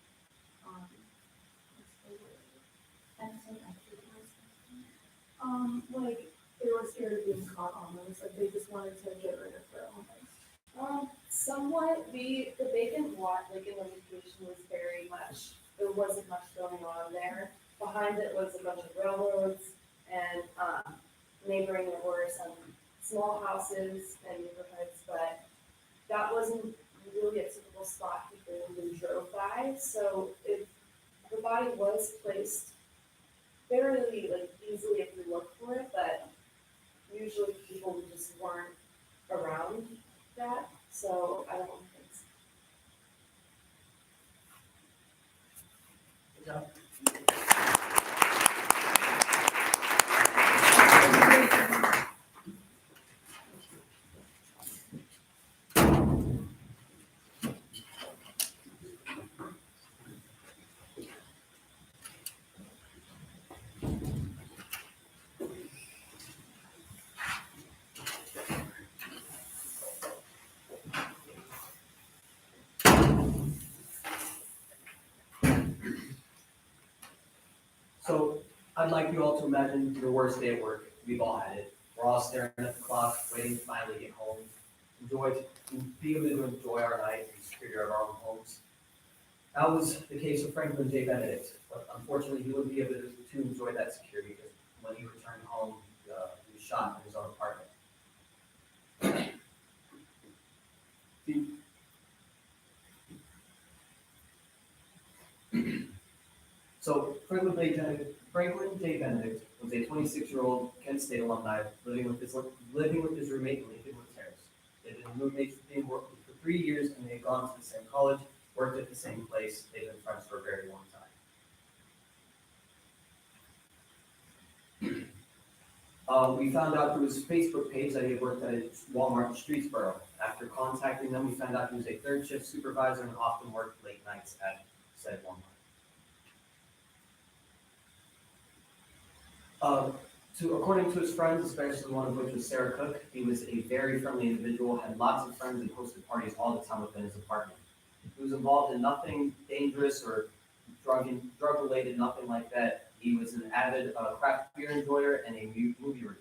Speaker 11: the word? Like they were scared of being caught almost, like they just wanted to get rid of her almost.
Speaker 3: Somewhat, the vacant lot, like in the location, was very much, there wasn't much going on there. Behind it was a bunch of railroads, and neighboring there were some small houses and neighborhoods, but that wasn't really a typical spot people really drove by. So if the body was placed fairly like easily if you look for it, but usually people just weren't around that. So I don't think so.
Speaker 1: Good job.
Speaker 17: So I'd like you all to imagine your worst day at work. We've all had it. We're all staring at the clock, waiting to finally get home. Be able to enjoy our night in the security of our own homes. That was the case with Franklin J. Benedict, but unfortunately he wouldn't be able to enjoy that security because when he returned home, he was shot in his own apartment. So Franklin J. Benedict was a 26-year-old Kent State alumni living with his roommate in Lincolnwood Terrace. They'd been roommates for 3 years, and they had gone to the same college, worked at the same place. They'd been friends for a very long time. We found out through his Facebook page that he had worked at a Walmart in Streetsboro. After contacting them, we found out he was a third shift supervisor and often worked late nights at said Walmart. According to his friends, especially one of which was Sarah Cook, he was a very friendly individual, had lots of friends and hosted parties all the time within his apartment. He was involved in nothing dangerous or drug related, nothing like that. He was an avid craft beer enjoyer and a movie reviewer.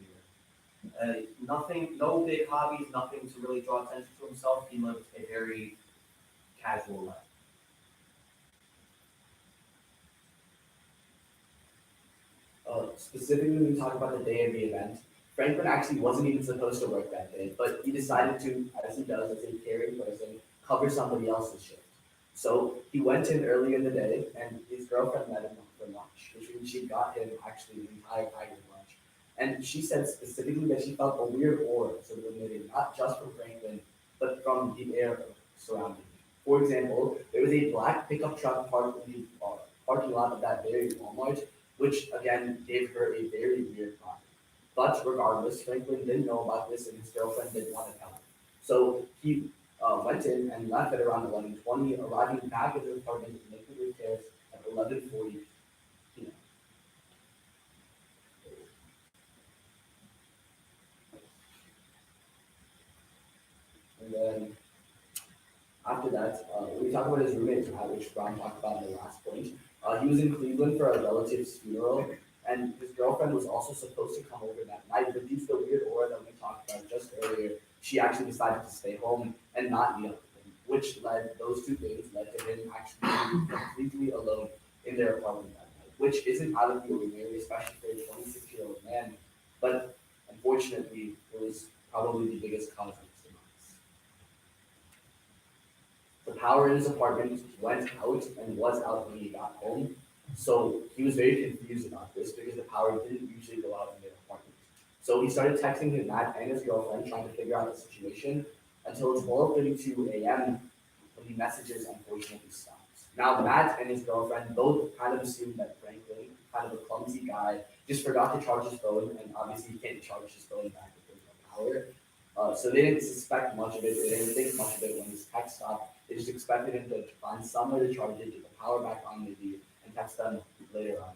Speaker 17: No big hobbies, nothing to really draw attention to himself. He lived a very casual life.
Speaker 18: Specifically, when we talk about the day of the event, Franklin actually wasn't even supposed to work that day, but he decided to, as he does as a caring person, cover somebody else's shift. So he went in early in the day, and his girlfriend met him for lunch, which means she got him actually the entire package of lunch. And she said specifically that she felt a weird aura sort of emitting, not just from Franklin, but from the air surrounding him. For example, there was a black pickup truck parked in the parking lot of that very Walmart, which again gave her a very weird vibe. But regardless, Franklin didn't know about this, and his girlfriend didn't want to tell him. So he went in and left at around 11:20, arriving back at his apartment in Lincolnwood Terrace at 11:40 p.m. And then after that, we talk about his roommate, which Ron talked about in the last point. He was in Cleveland for a relative's funeral, and his girlfriend was also supposed to come over that night, but due to the weird aura that we talked about just earlier, she actually decided to stay home and not meet up with him, which those two things led to him actually being completely alone in their apartment that night, which isn't out of the ordinary, especially for a 26-year-old man, but unfortunately, it was probably the biggest cause of his demise. power in his apartment went out and was out when he got home. So he was very confused about this because the power didn't usually go out in their apartment. So he started texting his Matt and his girlfriend trying to figure out the situation until 12:32 a.m. when the messages unfortunately stopped. Now Matt and his girlfriend both kind of assumed that Franklin, kind of a clumsy guy, just forgot to charge his phone, and obviously he can't charge his phone back if there's no power. So they didn't suspect much of it. They didn't think much of it when this text stopped. They just expected him to find somewhere to charge it, get the power back on maybe, and text them later on.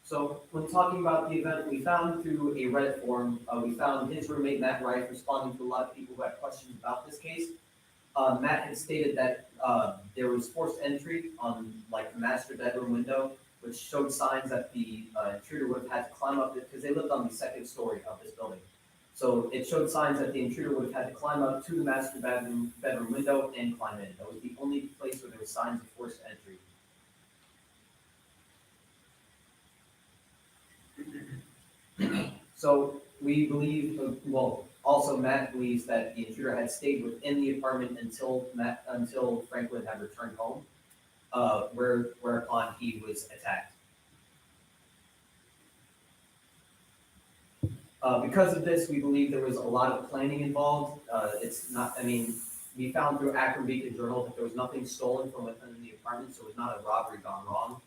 Speaker 17: So when talking about the event, we found through a Reddit forum, we found his roommate Matt Wright responding to a lot of people who had questions about this case. Matt had stated that there was forced entry on like the master bedroom window, which showed signs that the intruder would have had to climb up it because they lived on the second story of this building. So it showed signs that the intruder would have had to climb up to the master bedroom window and climb in. That was the only place where there were signs of forced entry. So we believe, also Matt believes that the intruder had stayed within the apartment until Franklin had returned home, whereupon he was attacked. Because of this, we believe there was a lot of planning involved. We found through Akron Beacon Journal that there was nothing stolen from within the apartment, so it was not a robbery gone wrong.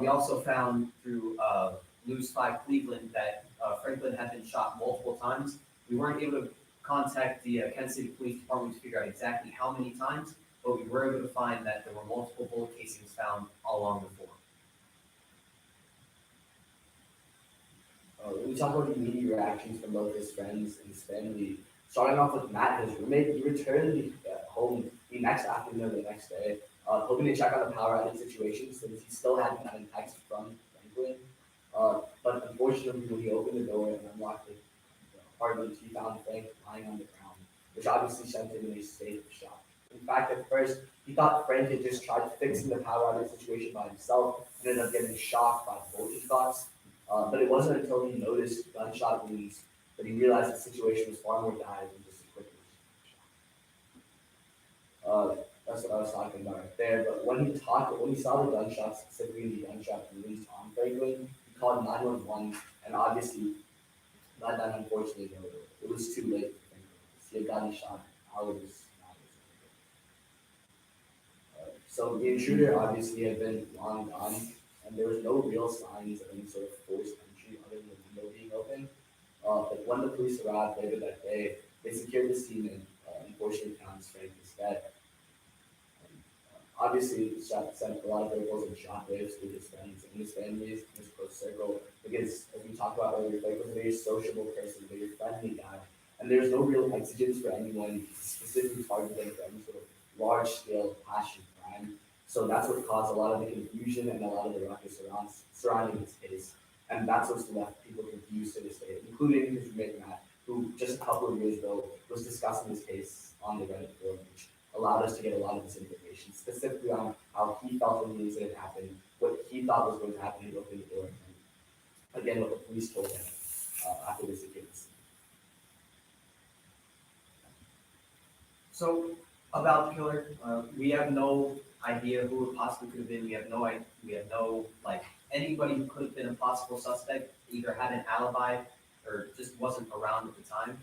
Speaker 17: We also found through News 5 Cleveland that Franklin had been shot multiple times. We weren't able to contact the Kansas City Police Department to figure out exactly how many times, but we were able to find that there were multiple bullet casings found all along the floor.
Speaker 18: When we talk about the immediate reactions from both his friends and his family, starting off with Matt, his roommate, he returned home the next afternoon or the next day, hoping to check on the power outage situation since he still hadn't gotten text from Franklin. But unfortunately, when he opened the door and unlocked the apartment, he found Frank lying on the ground, which obviously sent him in a state of shock. In fact, at first, he thought Frank had just tried fixing the power outage situation by himself and ended up getting shocked by voltage drops. But it wasn't until he noticed gunshot wounds that he realized the situation was far more dire than just a quick shock. That's what I was talking about right there. But when he saw the gunshots, specifically the gunshot wounds on Franklin, he called 911, and obviously, that unfortunately, it was too late for Franklin. He had gotten shot hours. So the intruder obviously had been long gone, and there was no real signs of any sort of forced entry other than the window being open. But when the police arrived later that day, they secured the scene and unfortunately found Frank is dead. Obviously, it sent a lot of ripples and shockwaves through his friends and his family, his close circle, because as we talked about earlier, Frank was a very sociable person, a very friendly guy, and there's no real exigence for anyone specifically targeting for any sort of large-scale passion crime. So that's what caused a lot of the confusion and a lot of the ruckus surrounding this case. And that's what's left people confused to this day, including his roommate Matt, who just a couple of years ago was discussing this case on the Reddit forum, which allowed us to get a lot of this information, specifically on how he felt when the incident happened, what he thought was going to happen, he opened the door, and again, what the police told him after this occurrence.
Speaker 17: So about the killer, we have no idea who it possibly could have been. We have no anybody who could have been a possible suspect either had an alibi or just wasn't around at the time.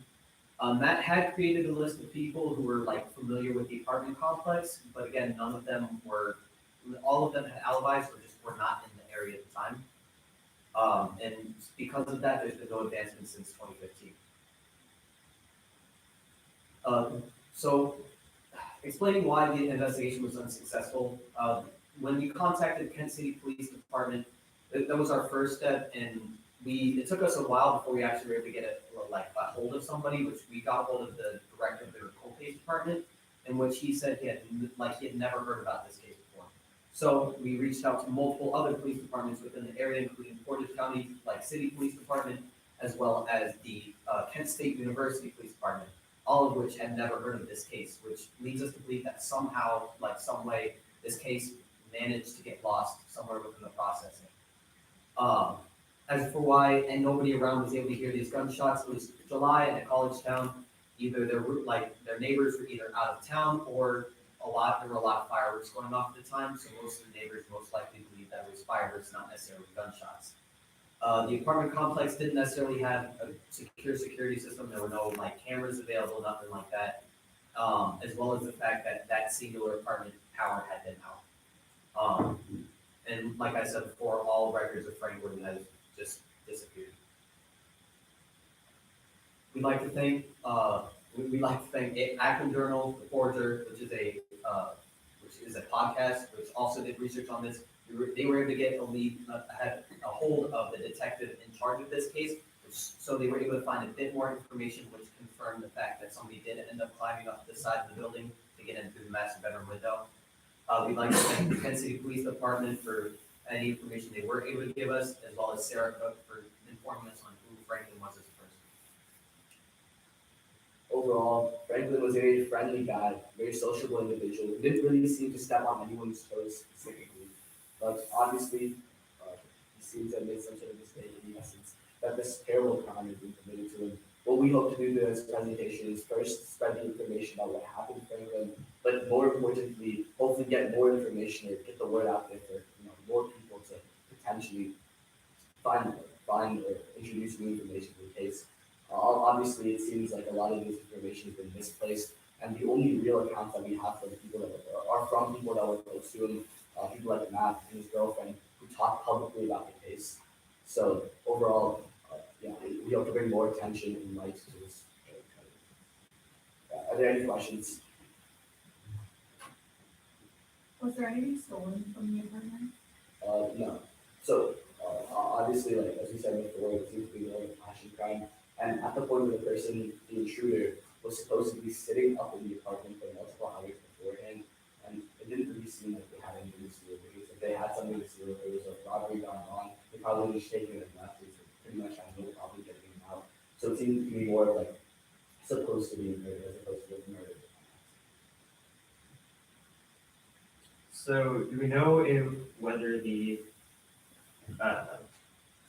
Speaker 17: Matt had created a list of people who were familiar with the apartment complex, but again, all of them had alibis or just were not in the area at the time. And because of that, there's been no advancement since 2015. So explaining why the investigation was unsuccessful, when we contacted Kent City Police Department, that was our first step, and it took us a while before we actually were able to get a hold of somebody, which we got hold of the director of the cold case department, in which he said he had never heard about this case before. So we reached out to multiple other police departments within the area, including Portage County, City Police Department, as well as the Kent State University Police Department, all of which had never heard of this case, which leads us to believe that somehow, some way, this case managed to get lost somewhere within the processing. As for why and nobody around was able to hear these gunshots, it was July in a college town. either their neighbors were either out of town or there were a lot of fireworks going off at the time, so most of the neighbors most likely believed that it was fireworks, not necessarily gunshots. The apartment complex didn't necessarily have a secure security system. There were no like cameras available, nothing like that. As well as the fact that that singular apartment power had been out. And like I said before, all records of Franklin has just disappeared. We'd like to thank Akron Journal, The Forger, which is a podcast, which also did research on this. They were able to get had a hold of the detective in charge of this case, so they were able to find a bit more information, which confirmed the fact that somebody did end up climbing up the side of the building to get in through the master bedroom window. We'd like to thank the Kansas City Police Department for any information they were able to give us, as well as Sarah Cook for informing us on who Franklin was as a person.
Speaker 18: Overall, Franklin was a very friendly guy, very sociable individual. He didn't really seem to step on anyone's toes specifically. But obviously, he seems to have made some sort of mistake in the essence that this terrible crime has been committed to him. What we hope to do through this presentation is first spread the information about what happened to Franklin, but more importantly, hopefully get more information or get the word out there for more people to potentially find or introduce new information to the case. Obviously, it seems like a lot of this information has been misplaced, and the only real accounts that we have from people that are from people that were close to him, people like Matt and his girlfriend, who talked publicly about the case. So overall, we have to bring more attention and light to this. Are there any questions?
Speaker 11: Was there anything stolen from the apartment?
Speaker 18: No. So obviously, like as we said before, it seems to be more of a passion crime. And at the point where the intruder, was supposed to be sitting up in the apartment for multiple hours beforehand, and it didn't really seem like they had anything to steal. Because if they had something to steal, if there was a robbery gone on, they probably would have just taken it and left. They pretty much had no problem getting him out. So it seemed to be more like supposed to be a murder as opposed to a murder.
Speaker 6: So do we know whether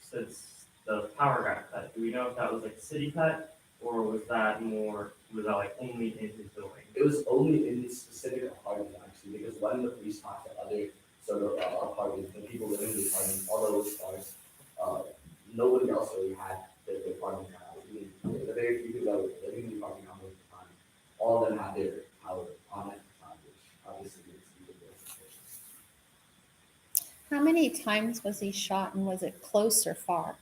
Speaker 6: since the power got cut, do we know if that was like city cut, or was that like only in his building?
Speaker 18: It was only in this specific apartment actually, because when the police talked to other sort of apartments, the people living in the apartment, although it was stars, nobody else really had their apartment cut out. Even the very few people that were living in the apartment complex at the time, all of them had their power on at the time, which obviously makes it even more suspicious.
Speaker 14: How many times was he shot and was it close or far?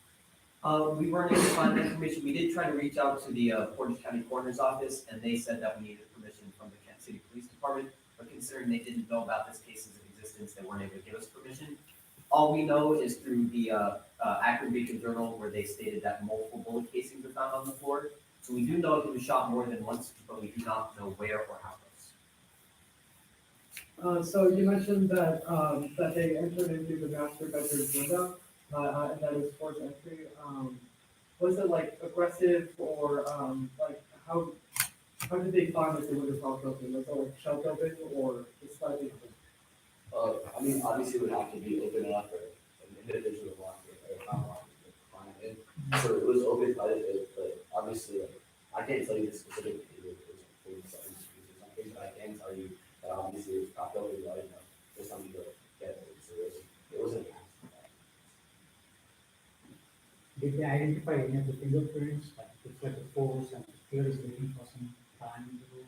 Speaker 17: We weren't able to find that information. We did try to reach out to the Portage County Coroner's Office, and they said that we needed permission from the Kansas City Police Department. But considering they didn't know about this case's existence, they weren't able to give us permission. All we know is through the Akron Beacon Journal, where they stated that multiple bullet casings were found on the floor. So we do know he was shot more than once, but we do not know where or how close.
Speaker 13: So you mentioned that that they entered into the master bedroom window, and that was forced entry. Was it like aggressive or like how did they find that the window was open? Was it like shelved open or just slightly open?
Speaker 18: I mean, obviously it would have to be open enough for an individual to walk in, or not walk in, but climb in. So it was open quite a bit, but obviously, like, I can't tell you the specific date, it was like 47 degrees or something, but I can tell you that obviously it was propped open wide enough for somebody to get it, so it wasn't an accident.
Speaker 19: Did they identify any of the fingerprints, like it's like a force and here is waiting for some time in the room?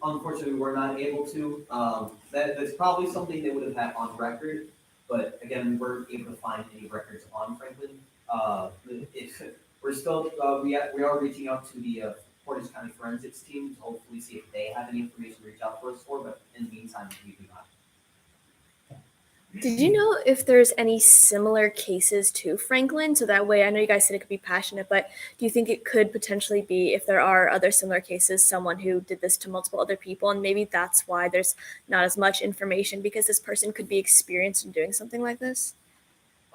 Speaker 17: Unfortunately, we're not able to. That's probably something they would have had on record, but again, we weren't able to find any records on Franklin. We're still we are reaching out to the Portage County Forensics team to hopefully see if they have any information to reach out to us for, but in the meantime, we do not.
Speaker 7: Did you know if there's any similar cases to Franklin? So that way, I know you guys said it could be passionate, but do you think it could potentially be, if there are other similar cases, someone who did this to multiple other people, and maybe that's why there's not as much information because this person could be experienced in doing something like this?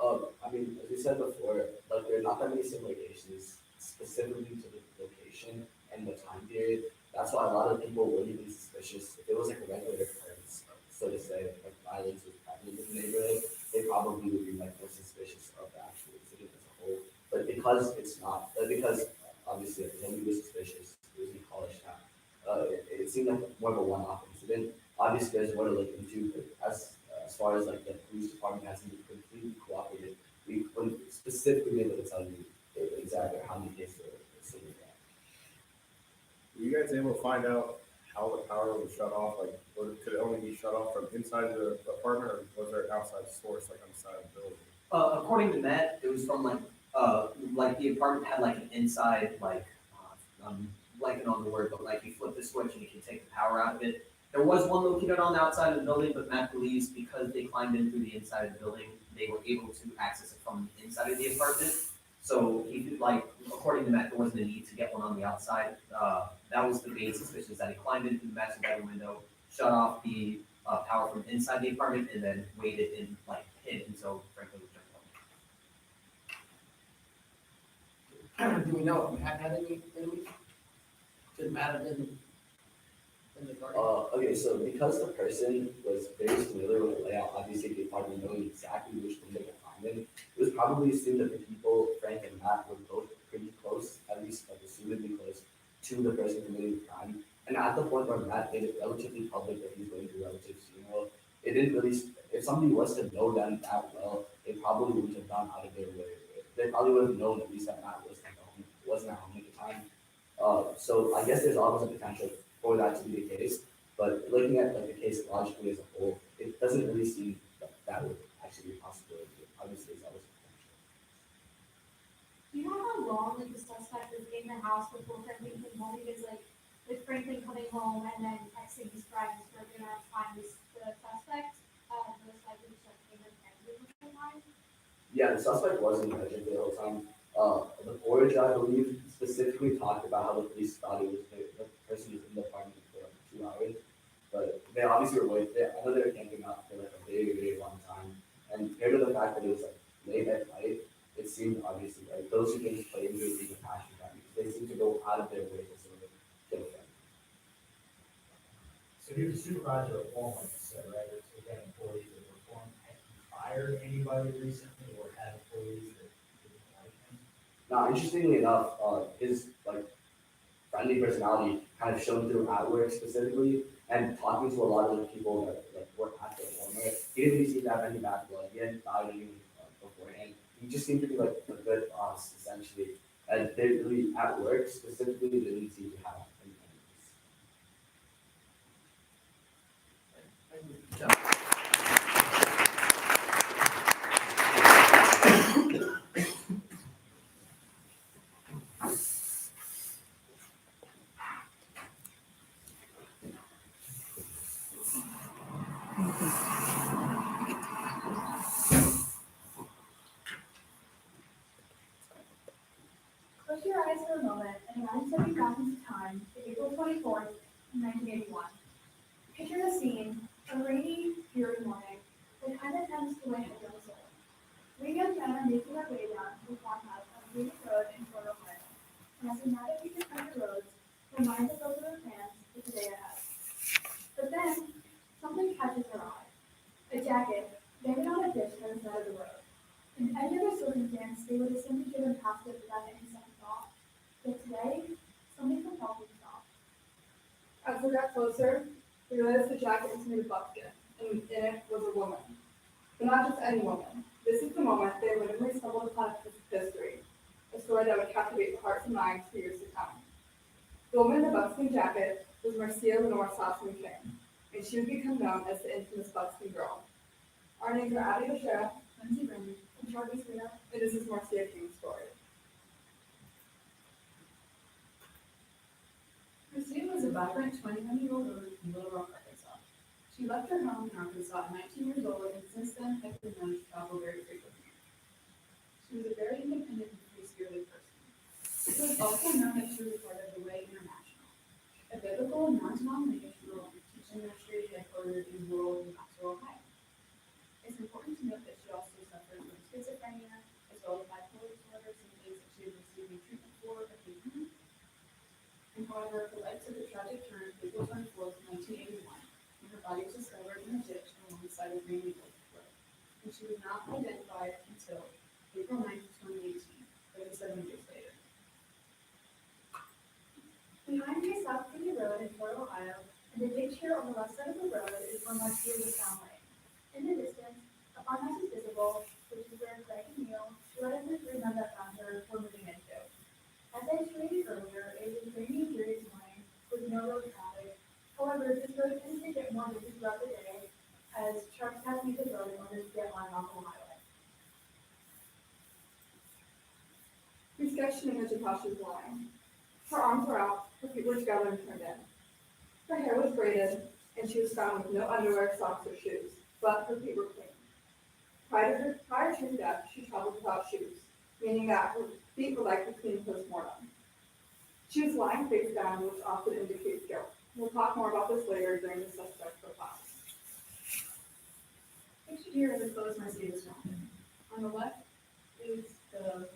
Speaker 18: I mean, as we said before, like there are not that many similar cases specifically to the location and the time period. That's why a lot of people wouldn't be suspicious. If it was like a regular occurrence, so to say, like violence was happening in the neighborhood, they probably would be like more suspicious of the actual incident as a whole. But because it's not, because obviously like, nobody was suspicious more to look into, but as far as like the police department hasn't been completely cooperative, we couldn't specifically be able to tell you exactly how many cases are sitting there.
Speaker 5: Were you guys able to find out how the power was shut off? Like, could it only be shut off from inside the apartment, or was there an outside source, like on the side of the building?
Speaker 17: According to Matt, it was from like the apartment had like an inside, I'm blanking on the word, but like you flip the switch and you can take the power out of it. There was one located on the outside of the building, but Matt believes because they climbed in through the inside of the building, they were able to access it from the inside of the apartment. So he did, like, according to Matt, there wasn't a need to get one on the outside. That was the main suspicion, is that he climbed in through the master bedroom window, shut off the power from inside the apartment, and then waited and like hid until Franklin was jumped on.
Speaker 1: Do we know if Matt had any enemies? Did Matt have been in the garden?
Speaker 18: Okay, so because the person was very familiar with the layout, obviously the apartment knowing exactly which room they could find in, it was probably assumed that the people, Frank and Matt, were both pretty close, at least like assumedly close, to the person committing the crime. And at the point where Matt made it relatively public that he's going to relatives' funeral, it didn't really, if somebody was to know them that well, they probably wouldn't have gone out of their way. They probably would have known at least that Matt wasn't at home at the time. So I guess there's always a potential for that to be the case, but looking at like the case logically as a whole, it doesn't really seem that that would actually be a possibility. Obviously, it's always a potential.
Speaker 10: Do you know how long like the suspect was in the house before Franklin came home? Because like with Franklin coming home and then texting his friends for dinner to find the suspect, most likely just came in Franklin the whole time.
Speaker 18: Yeah, the suspect was in Belgium the whole time. The forage, I believe, specifically talked about how the police thought it was the person was in the apartment for like 2 hours, but they obviously were waiting. I know they were camping out for like a very, very long time, and compared to the fact that it was like late at night, it seemed obviously like those who didn't play into it being a passion crime, they seemed to go out of their way to sort of kill them.
Speaker 19: So he was a supervisor at Walmart, you said, right? So he had employees that were formed. Had he fired anybody recently or had employees that didn't like him?
Speaker 18: Now, interestingly enough, his like friendly personality kind of shone through at work specifically, and talking to a lot of the people that like work at the Walmart, he didn't really seem to have any bad blood. He hadn't died anyone beforehand. He just seemed to be like a good boss, essentially. And they really at work specifically, they didn't seem to have any
Speaker 10: Close your eyes for a moment and imagine stepping back into time to April 24th, 1981. Picture the scene, a rainy, dreary morning, the kind that tends to wait at the soul. Three young men are making their way down to the farmhouse on Green Road in Fort Ohio. And as they navigate the country roads, their minds are filled with plans for the day ahead. But then, something catches their eye. A jacket, hanging on a ditch by the side of the road. In any other circumstance, they would have simply driven past it without any second thought. But today, something compelled them to stop.
Speaker 11: As they got closer, they realized the jacket was made of buckskin, and in it was a woman. But not just any woman. This is the moment they literally stumbled upon a piece of history, a story that would captivate the hearts and minds for years to come. The woman in the buckskin jacket was Marcia Lenore Sossman King, and she would become known as the infamous Buckskin Girl. Our names are Abby Bashara, Lindsay Brandon, and Charlie Sweda, and this is Marcia King's story.
Speaker 9: Marcia was a vibrant 21-year-old woman from Little Rock, Arkansas. She left her home in Arkansas at 19 years old and since then has been known to travel very frequently. She was a very independent and free-spirited person. It was also known that she was part of the Way International, a biblical and non-denominational teaching ministry headquartered in rural New Mexico, Ohio. It's important to note that she also suffered from schizophrenia as well as bipolar disorder, some things that she was receiving treatment for occasionally. And however, her life took a tragic turn April 24th, 1981, when her body was discovered in a ditch alongside of Green Road, and she was not identified until April 9th, 2018, 37 years later.
Speaker 10: Behind me, South County Road in Fort Ohio, and the ditch here on the left side of the road is one
Speaker 9: when Marcia was found laying. In the distance, a farmhouse is visible, which is where Greg and Neil, two out of the three men that found her, were moving into. As I stated earlier, it was a rainy and dreary morning with no road traffic. However, this road tends to get more busy throughout the day as trucks have to use the road in order to get on and off the highway.
Speaker 11: We sketched an image of how she was lying. Her arms were out, her feet were together and turned in. Her hair was braided, and she was found with no underwear, socks, or shoes, but her feet were clean. Prior to her death, she traveled without shoes, meaning that her feet were likely clean post-mortem. She was lying face down, which often indicates guilt. We'll talk more about this later during the suspect profile.
Speaker 9: Pictured here are the clothes Marcia was found in. On the left is the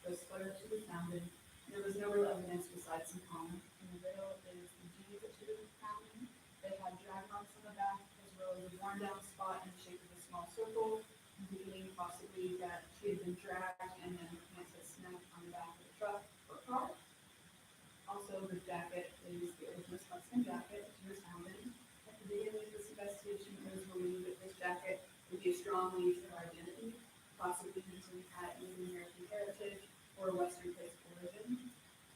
Speaker 9: sweater she was found in. There was no real evidence besides some comment. In the middle is the jeans that she was found in. They had drag marks on the back, as well as a worn down spot in the shape of a small circle, indicating possibly that she had been dragged and then her pants had snapped on the back of the truck or car. Also, the jacket is the original Smutskin jacket that she was found in. At the beginning of this investigation, it was believed that this jacket would be a strong lead to her identity, possibly hinting at Native American heritage or Western place of origin.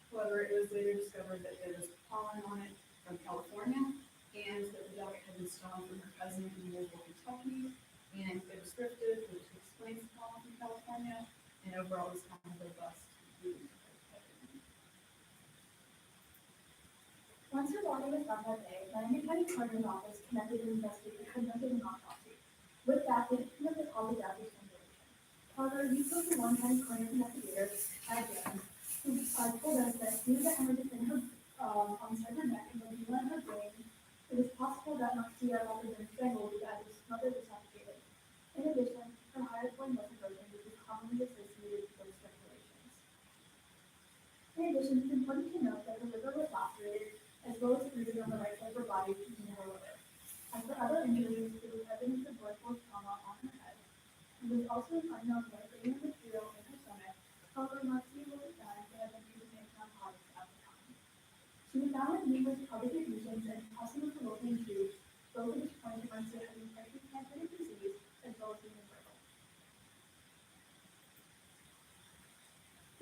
Speaker 9: However, it was later discovered that there was pollen on it from California, and that the jacket had been stolen from her cousin in Louisville, Kentucky, and it was thrifted, which explains the pollen from California, and overall was kind of robust. Once her body was found that day, Miami County Coroner's Office conducted an autopsy. With that, they determined the cause of death was strangulation. However, we spoke to one county coroner investigator, James, who told us that due to the hemorrhages in her on the side of her neck and the edema in her brain, it is possible that Marcia might have been strangled as her mother was suffocated. In addition, her hyoid muscle broken, which is commonly associated with those strangulations. In addition, it's important to note that her liver was lacerated, as well as bruising on the right side of her body near her liver. As for other injuries, there was evidence of blood force trauma on her head. There was also an unknown life-saving material in her stomach. However, Marcia was found to have been using narcotics at the time. She was found with numerous pelvic effusions and possible fallopian tubes, both of which point to Marcia having sexually transmitted disease as well as being infertile.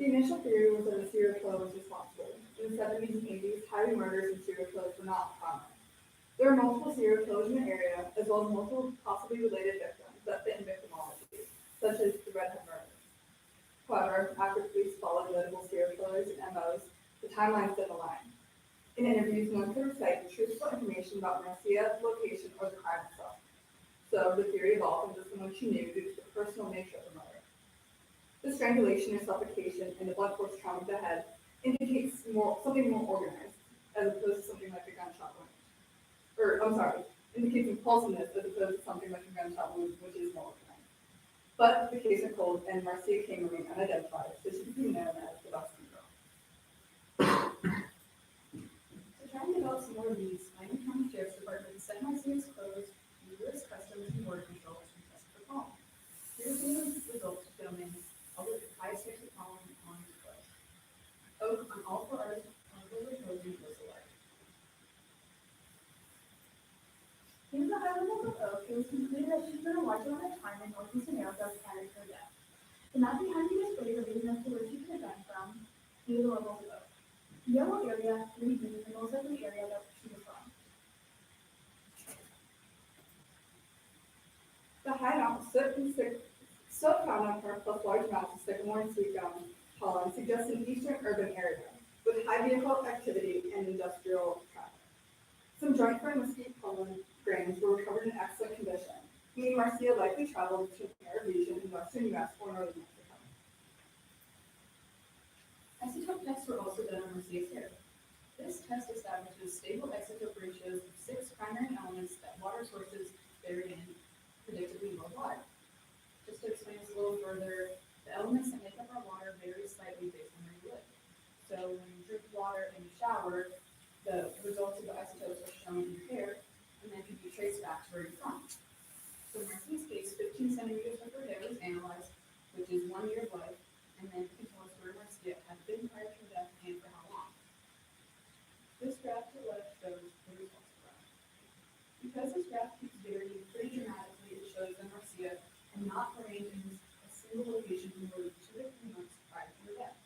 Speaker 11: The initial theory was that a serial killer was responsible. In the 70s and 80s, highway murders and serial killers were not common. There are multiple serial killers in the area, as well as multiple possibly related victims that fit in victimology, such as the Red Hood murders. However, after police followed notable serial killers and MOs, the timelines didn't align. In interviews, no one could recite truthful information about Marcia's location or the crime itself. So the theory evolved into someone she knew due to the personal nature of the murder. The strangulation or suffocation and the blood force trauma to the head indicates something more organized, as opposed to something like a gunshot wound. Indicates impulsiveness as opposed to something like a gunshot wound, which is more organized. But the case in cold and Marcia King remain unidentified, so she became known as the Boston Girl.
Speaker 9: To try and develop some more leads, Miami County Sheriff's Department sent Marcia's clothes to U.S. Customs and Border Control to test for pollen. Here's the results showing all the high sticks of pollen on his clothes. Oak on all four articles was alike. Given the high levels of oak, it was concluded that she spent a large amount of time in northeast America prior to her death. The map behind me displays a reason as to where she could have been from due to the levels of oak. The yellow area, 3B, is the most likely area that she was from.
Speaker 11: The high amount of soot found on her plus large amounts of sycamore and sweet gum pollen suggests an eastern urban area with high vehicle activity and industrial traffic. Some joint-frame mesquite pollen grains were recovered in excellent condition, meaning Marcia likely traveled to an arid region in western U.S. or northern Mexico.
Speaker 9: Isotope tests were also done on Marcia's hair. This test establishes stable isotope ratios of 6 primary elements that water sources vary in predictably low water. Just to explain this a little further, the elements that make up our water vary slightly based on where you live. So when you drink water and you shower, the results of the isotopes are shown in your hair, and then can be traced back to where you're from. So in Marcia's case, 15 centimeters of her hair was analyzed, which is 1 year of life, and then you can tell us where Marcia had been prior to her death and for how long. This graph to the left shows the results of that. Because this graph keeps varying pretty dramatically. It shows that Marcia had not remained in a single location for more than 2 to 3 months prior to her death.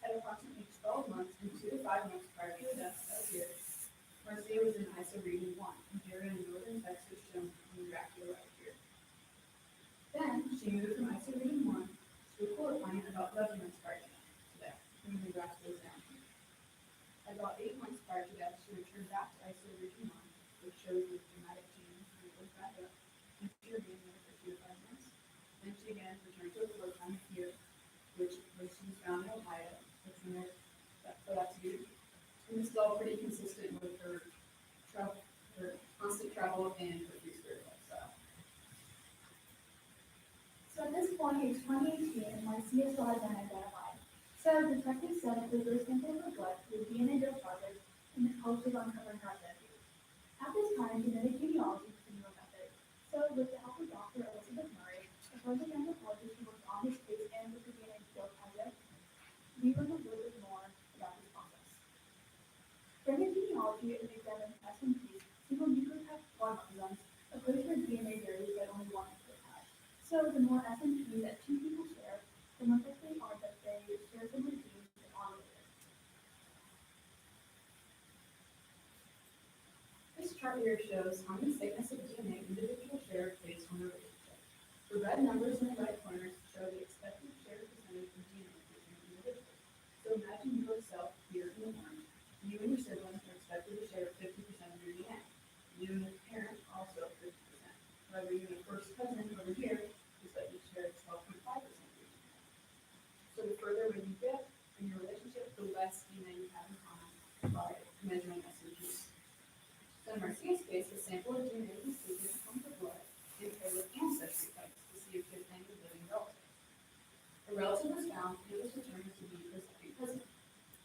Speaker 9: At approximately 12 months and 2 to 5 months prior to her death that year, Marcia was in ISO reading 1, an area in northern Texas shown on the graph to the right here. Then she moved from ISO reading 1 to a court client about 11 months prior to death, when the graph goes down here. About 8 months prior to death, she returned back to ISO region 1, which shows the dramatic change when it goes back up, and she remained there for 2 to 5 months. Then she again returned to a court client here, which she was found in Ohio, which is there, so that's you. And this is all pretty consistent with her constant travel and her free spirit lifestyle.
Speaker 10: So at this point, it's 2018, and Marcia still had been identified. So detectives said that the first sample of her blood would be in a deposit, and the hope of uncovering her identity. At this time, genetic genealogy was a newer method. So with the help of Dr. Elizabeth Murray, a forensic anthropologist who worked on this case and with the DNA field project, we learned a little bit more about this process. Genetic genealogy is examining SNPs, single nucleotide chromosomes, a place where DNA varies by only one nucleotide. So the more SNPs that two people share, the more likely are that they share similar genes and are related.
Speaker 9: This chart here shows how many segments of DNA individuals share based on their relationship. The red numbers in the right corners show the expected shared percentage of DNA between individuals. So imagine you yourself here in the orange. You and your siblings are expected to share 50% of your DNA. You and your parent also 50%. However, you and a first cousin over here is that you share 12.5% of your DNA. So the further away you get in your relationship, the less DNA you have in common by measuring SNPs. So in Marcia's case, the sample of DNA was taken from her blood and paired with ancestry sites to see if she had any living relatives. A relative was found and it was determined to be her second cousin.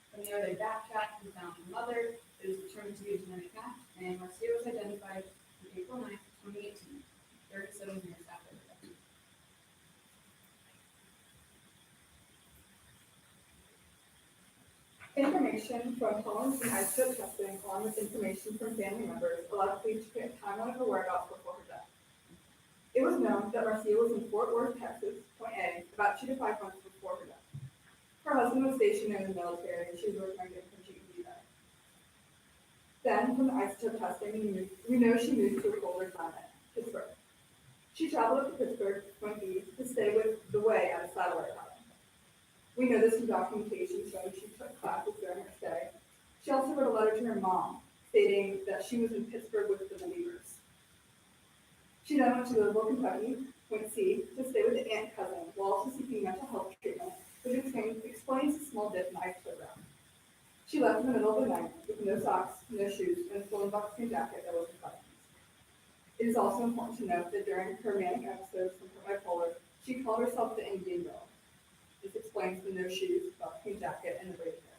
Speaker 9: From there, they backtracked and found her mother. It was determined to be a genetic match, and Marcia was identified on April 9th, 2018, 37 years after her death. Information from Collins and isotope testing, along with information from family members, allowed police to get a timeline of her whereabouts before her death. It was known that Marcia was in Fort Worth, Texas, Point A, about 2 to 5 months before her death. Her husband was stationed in the military, and she was working on getting her GED back. Then, from the isotope testing, we know she moved to a colder climate, Pittsburgh. She traveled up to Pittsburgh, Point B, to stay with the Way at a satellite island. We know this from documentation showing she took classes during her stay. She also wrote a letter to her mom, stating that she was in Pittsburgh with the Believers. She then went to Louisville, Kentucky, Point C, to stay with the aunt cousin, while also seeking mental health treatment, which explains the small dip in isotope round. She left in the middle of the night with no socks, no shoes, and a stolen buckskin jacket that wasn't buttons. It is also important to note that during her manic episodes from her bipolar, she called herself the Indian Girl. This explains the no shoes, buckskin jacket, and the braided hair.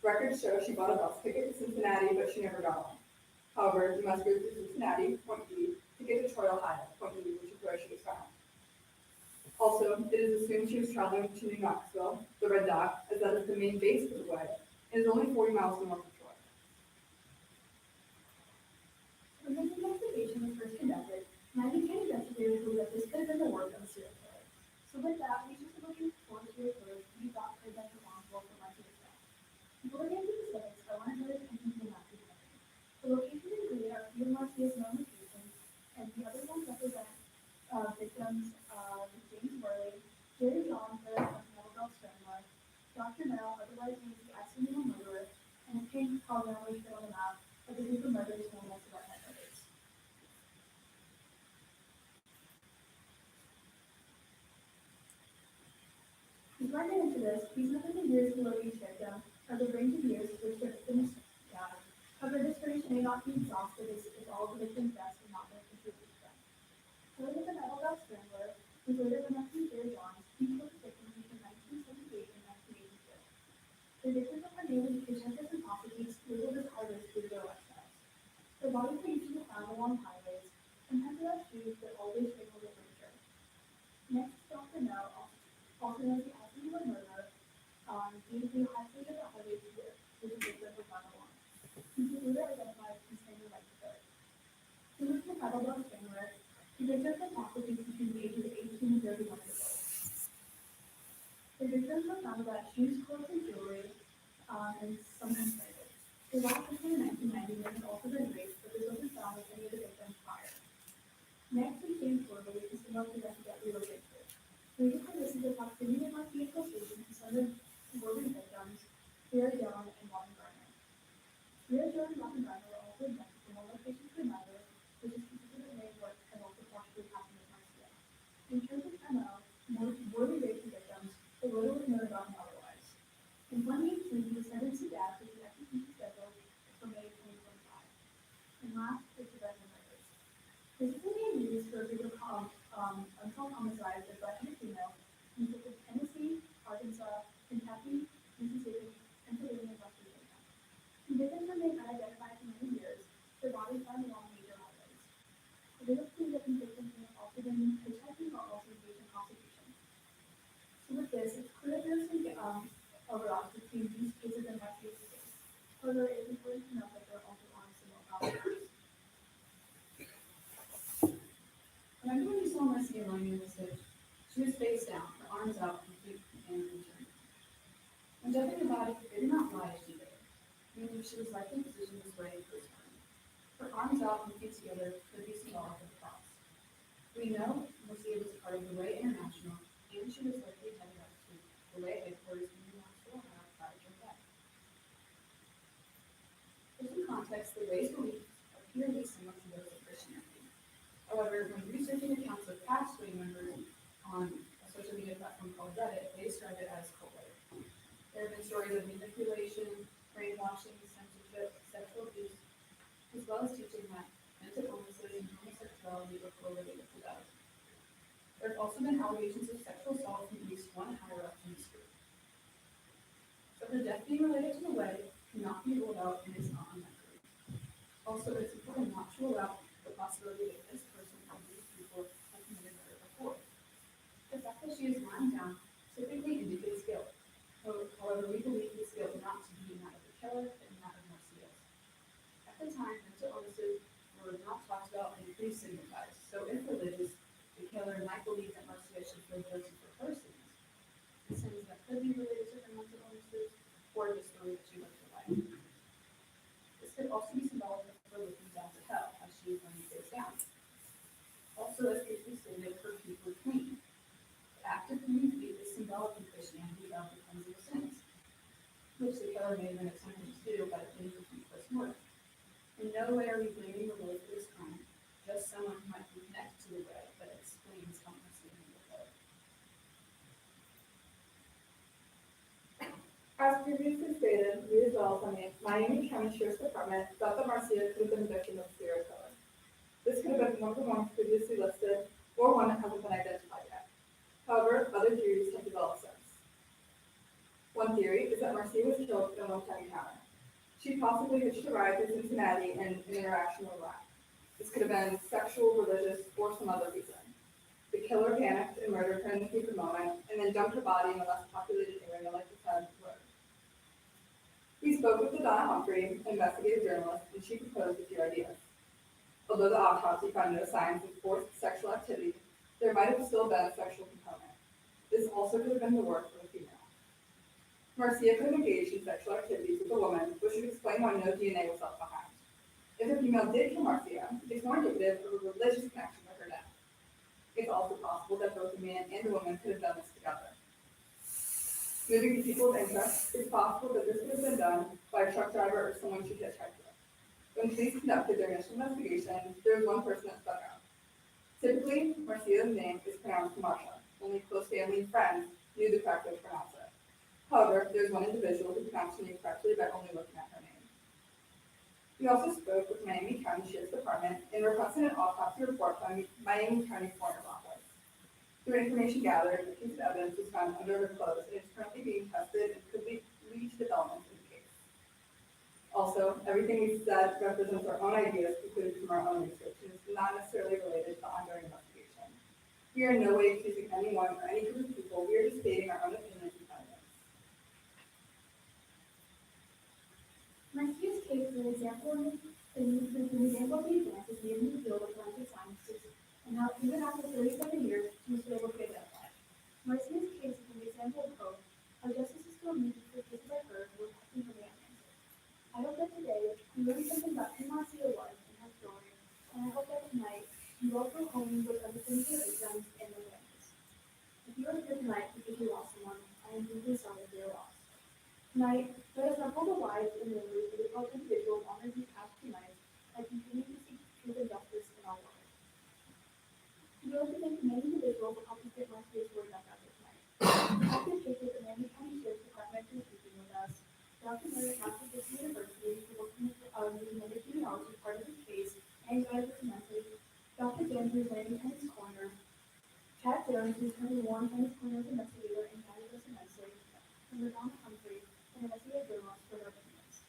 Speaker 9: Records show she bought a bus ticket to Cincinnati, but she never got one. However, you must go through Cincinnati, Point B, to get to Troy, Ohio, Point E, which is where she was found. Also, it is assumed she was traveling to New Knoxville, the Red Dot, as that is the main base for the Way, and is only 40 miles north of Troy.
Speaker 10: When this investigation was first conducted, 90 investigators believed that this could have been the work of a serial killer. So with that, we just looking for serial killers we thought could have been responsible for Marcia's death. Before we get into the specifics, I want to draw your attention to the map together. The locations included are a few of Marcia's known locations, and the other ones represent victims James Worley, Jerry John, the Melville Strangler, Dr. Mel, otherwise known as the accidental murderer, and a pink polygon we put on the map of the group of murders known as the Redhead Murders. Before I get into this, please note that the years below each victim are the range of years which the victims died. However, this range may not be exhaustive as all of the victims' deaths were not known completely to them. Starting with the Melville Strangler, who later went up to Jerry Johns, he killed the victims between 1978 and 1982. The victims were primarily hitchhikers and prostitutes labeled as high-risk due to their lifestyles. Their bodies were usually found along highways, sometimes without shoes, but always labeled as nature. Next, Dr. Mel, also known as the accidental murderer, he was the high stage of the highway here, which is the found along. He was later identified as Henry Wright III.
Speaker 9: He was the Metalbug Spangler, convicted for prostitutes between the ages of 18 and 31 years old. The victims were found about shoes, clothes, and jewelry, and sometimes labeled. The last between 1990 men had also been raped, but this wasn't found with any of the victims prior. Next, we came forward with the similar to that relocated. Previously, this is the proximity of our vehicle station to some of the suburban victims, Sierra Young and Martin Garner. Sierra Young and Martin Garner were also abducted from one location to another, which is considered the main work and also partially happened with Marcia. In terms of MO, more related victims, the little was known about them otherwise. In 2018, he was sentenced to death with the execution scheduled for May 2025. And last is the Redmond murders. This is being used for a group of unsolved homicides that led to female in Tennessee, Arkansas, Kentucky, Mississippi, Pennsylvania, and West Virginia. Victims remain unidentified for many years, their bodies found along major highways. The biggest thing that victims have also been hitchhiking or also engaged in prostitution. So with this, it's clear there's some overlap between these cases and Marcia's case. However, it is important to note that there are also some overlaps.
Speaker 11: Remember when you saw Marcia lying in the stage? She was face down, her arms out, and feet and returned. When judging the body, they did not lie as she did, meaning she was likely positioned this way for this time. Her arms out and feet together could be symbolic of the cross. We know Marcia was part of the Way International, and she was likely headed up to the Way headquarters in New Knoxville, Ohio prior to her death. For some context, the Way's beliefs appear to be similar to those of Christianity. However, when researching accounts of Capstone members on a social media platform called Reddit, they describe it as cult-like. There have been stories of manipulation, brainwashing, censorship, sexual abuse, as well as teaching that mental illnesses and homosexuality are correlated to that. There have also been allegations of sexual assault from at least one higher up in this group. So her death being related to the Way cannot be ruled out and is not unlikely. Also, it's important not to rule out the possibility that this person or these people have committed murder before. The fact that she is lying down typically indicates guilt. However, we believe this guilt not to be in that of the killer, but in that of Marcia. At the time, mental illnesses were not talked about and pretty stigmatized. So if religious, the killer might believe that Marcia should feel guilty for her sins. The sins that could be related to her mental illnesses, or the story that she lived her life. This could also be symbolic of her looking down to hell as she is laying face down. Also, as previously stated, her feet were clean. The act of cleaning feet is symbolic in Christianity of the cleansing of sins, which the killer may have been attempting to do by cleaning her feet post-mortem. In no way are we blaming the Way for this crime, just someone who might be connected to the Way that explains how Marcia made the killer.
Speaker 3: As previously stated, we as well as the Miami County Sheriff's Department thought that Marcia could have been the victim of a serial killer. This could have been one of the ones previously listed, or one that hasn't been identified yet. However, other theories have developed since. One theory is that Marcia was killed in a one-time encounter. She possibly hitched a ride to Cincinnati in an interaction with Black. This could have been sexual, religious, or some other reason. The killer panicked and murdered her in the heat of the moment, and then dumped her body in a less populated area like the side of the road. We spoke with Donna Humphrey, an investigative journalist, and she proposed a few ideas. Although the autopsy found no signs of forced sexual activity, there might have still been a sexual component. This also could have been the work of a female. Marcia could have engaged in sexual activities with a woman, which would explain why no DNA was left behind. If a female did kill Marcia, it's more indicative of a religious connection with her death. It's also possible that both the man and the woman could have done this together. Moving to people of interest, it's possible that this could have been done by a truck driver or someone she hitchhiked with. When police conducted their initial investigation, there was one person that stuck out. Typically, Marcia's name is pronounced Marsha. Only close family and friends knew the correct way to pronounce it. However, there's one individual who pronounced her name correctly by only looking at her name. We also spoke with Miami County Sheriff's Department and requested an autopsy report by Miami County Coroner's Office. Through information gathered, a piece of evidence was found under her clothes and is currently being tested and could lead to developments in the case. Also, everything we've said represents our own ideas concluded from our own research and is not necessarily related to the ongoing investigation. We are in no way accusing anyone or any group of people. We are just stating our own opinions and findings.
Speaker 9: Marcia's case is an example An example of the advances made in the field of forensic sciences, and how even after 37 years, she was able to identify. Marcia's case is an example of hope, how justice is still needed for cases like hers where questions remain unanswered. I hope that today you learned something about who Marcia was and her story, and I hope that tonight you all go home with understanding the victims and the witnesses. If you are here tonight because you lost someone, I am deeply sorry for your loss. Tonight, let us uphold the lives and memories of the 12 individuals honored these past 2 nights and continue to seek truth and justice in our world. We would like to thank the many individuals who helped us get Marcia's story back out there tonight. Detective Jacob and Miami County Sheriff's Department for speaking with us. Dr. Murray at Massachusetts University for working with the United Genealogy part of the case and guided us immensely. Dr. James, who's landing in his corner. Chad Jones, who's currently Warren County's corner's investigator and guided us immensely. And Madonna Humphrey, an investigative journalist for her opinions.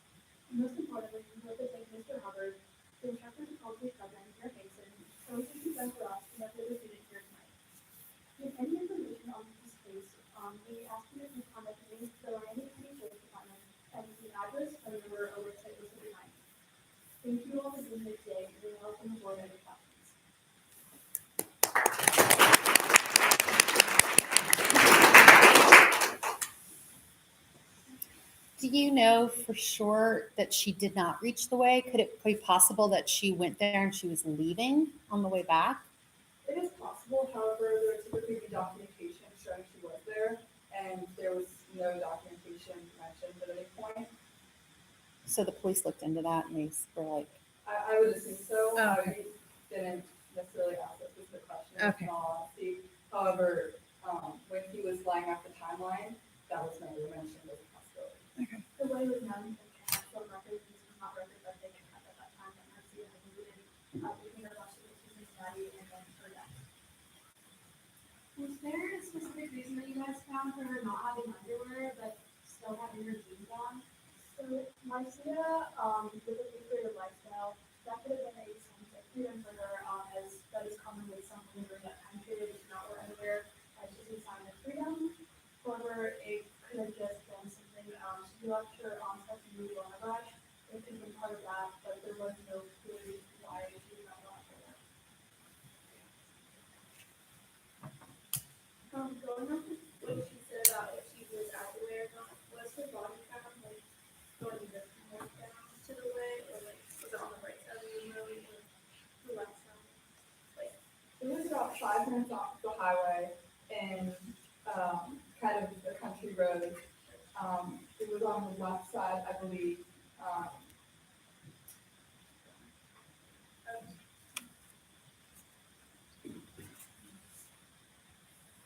Speaker 9: And most importantly, we would like to thank Mr. Hubbard, the instructor of the culture program here at Mason, for everything he's done for us and that we're students here tonight. If you have any information on this case, we ask you to contact me, the Miami County Sheriff's Department, and the address, phone number, or website listed behind. Thank you all for being here today, and we welcome the board and your questions.
Speaker 20: Do you know for sure that she did not reach the way? Could it be possible that she went there and she was leaving on the way back?
Speaker 11: It is possible, however, there would typically be documentation showing she was there, and there was no documentation mentioned at any point.
Speaker 20: So the police looked into that and they were like,
Speaker 11: I would assume so.
Speaker 20: Oh, okay.
Speaker 11: I didn't necessarily ask that specific question
Speaker 20: Okay.
Speaker 11: in all honesty. However, when he was laying out the timeline, that was never mentioned as a possibility.
Speaker 20: Okay.
Speaker 9: The way was known and cannot show records, this was not records that they had at that time, that Marcia had included, between her loss of Cincinnati and then her death. Was there a specific reason that you guys found her not having underwear, but still having her jeans on? So Marcia, with a creative lifestyle, that could have been a sense of freedom for her, as that is common with some women during that time period, to not wear underwear, as just a sign of freedom. However, it could have just been something, she left her stuff to move on a brush. It could have been part of that, but there was no clear reason why she did not want to wear. Going off of what she said about if she was out the way or not, was her body found like going this more down to the way, or like was it on the right side of the road or the left side? Like it was about 5 minutes off the highway and kind of the country road. It was on the left side, I believe,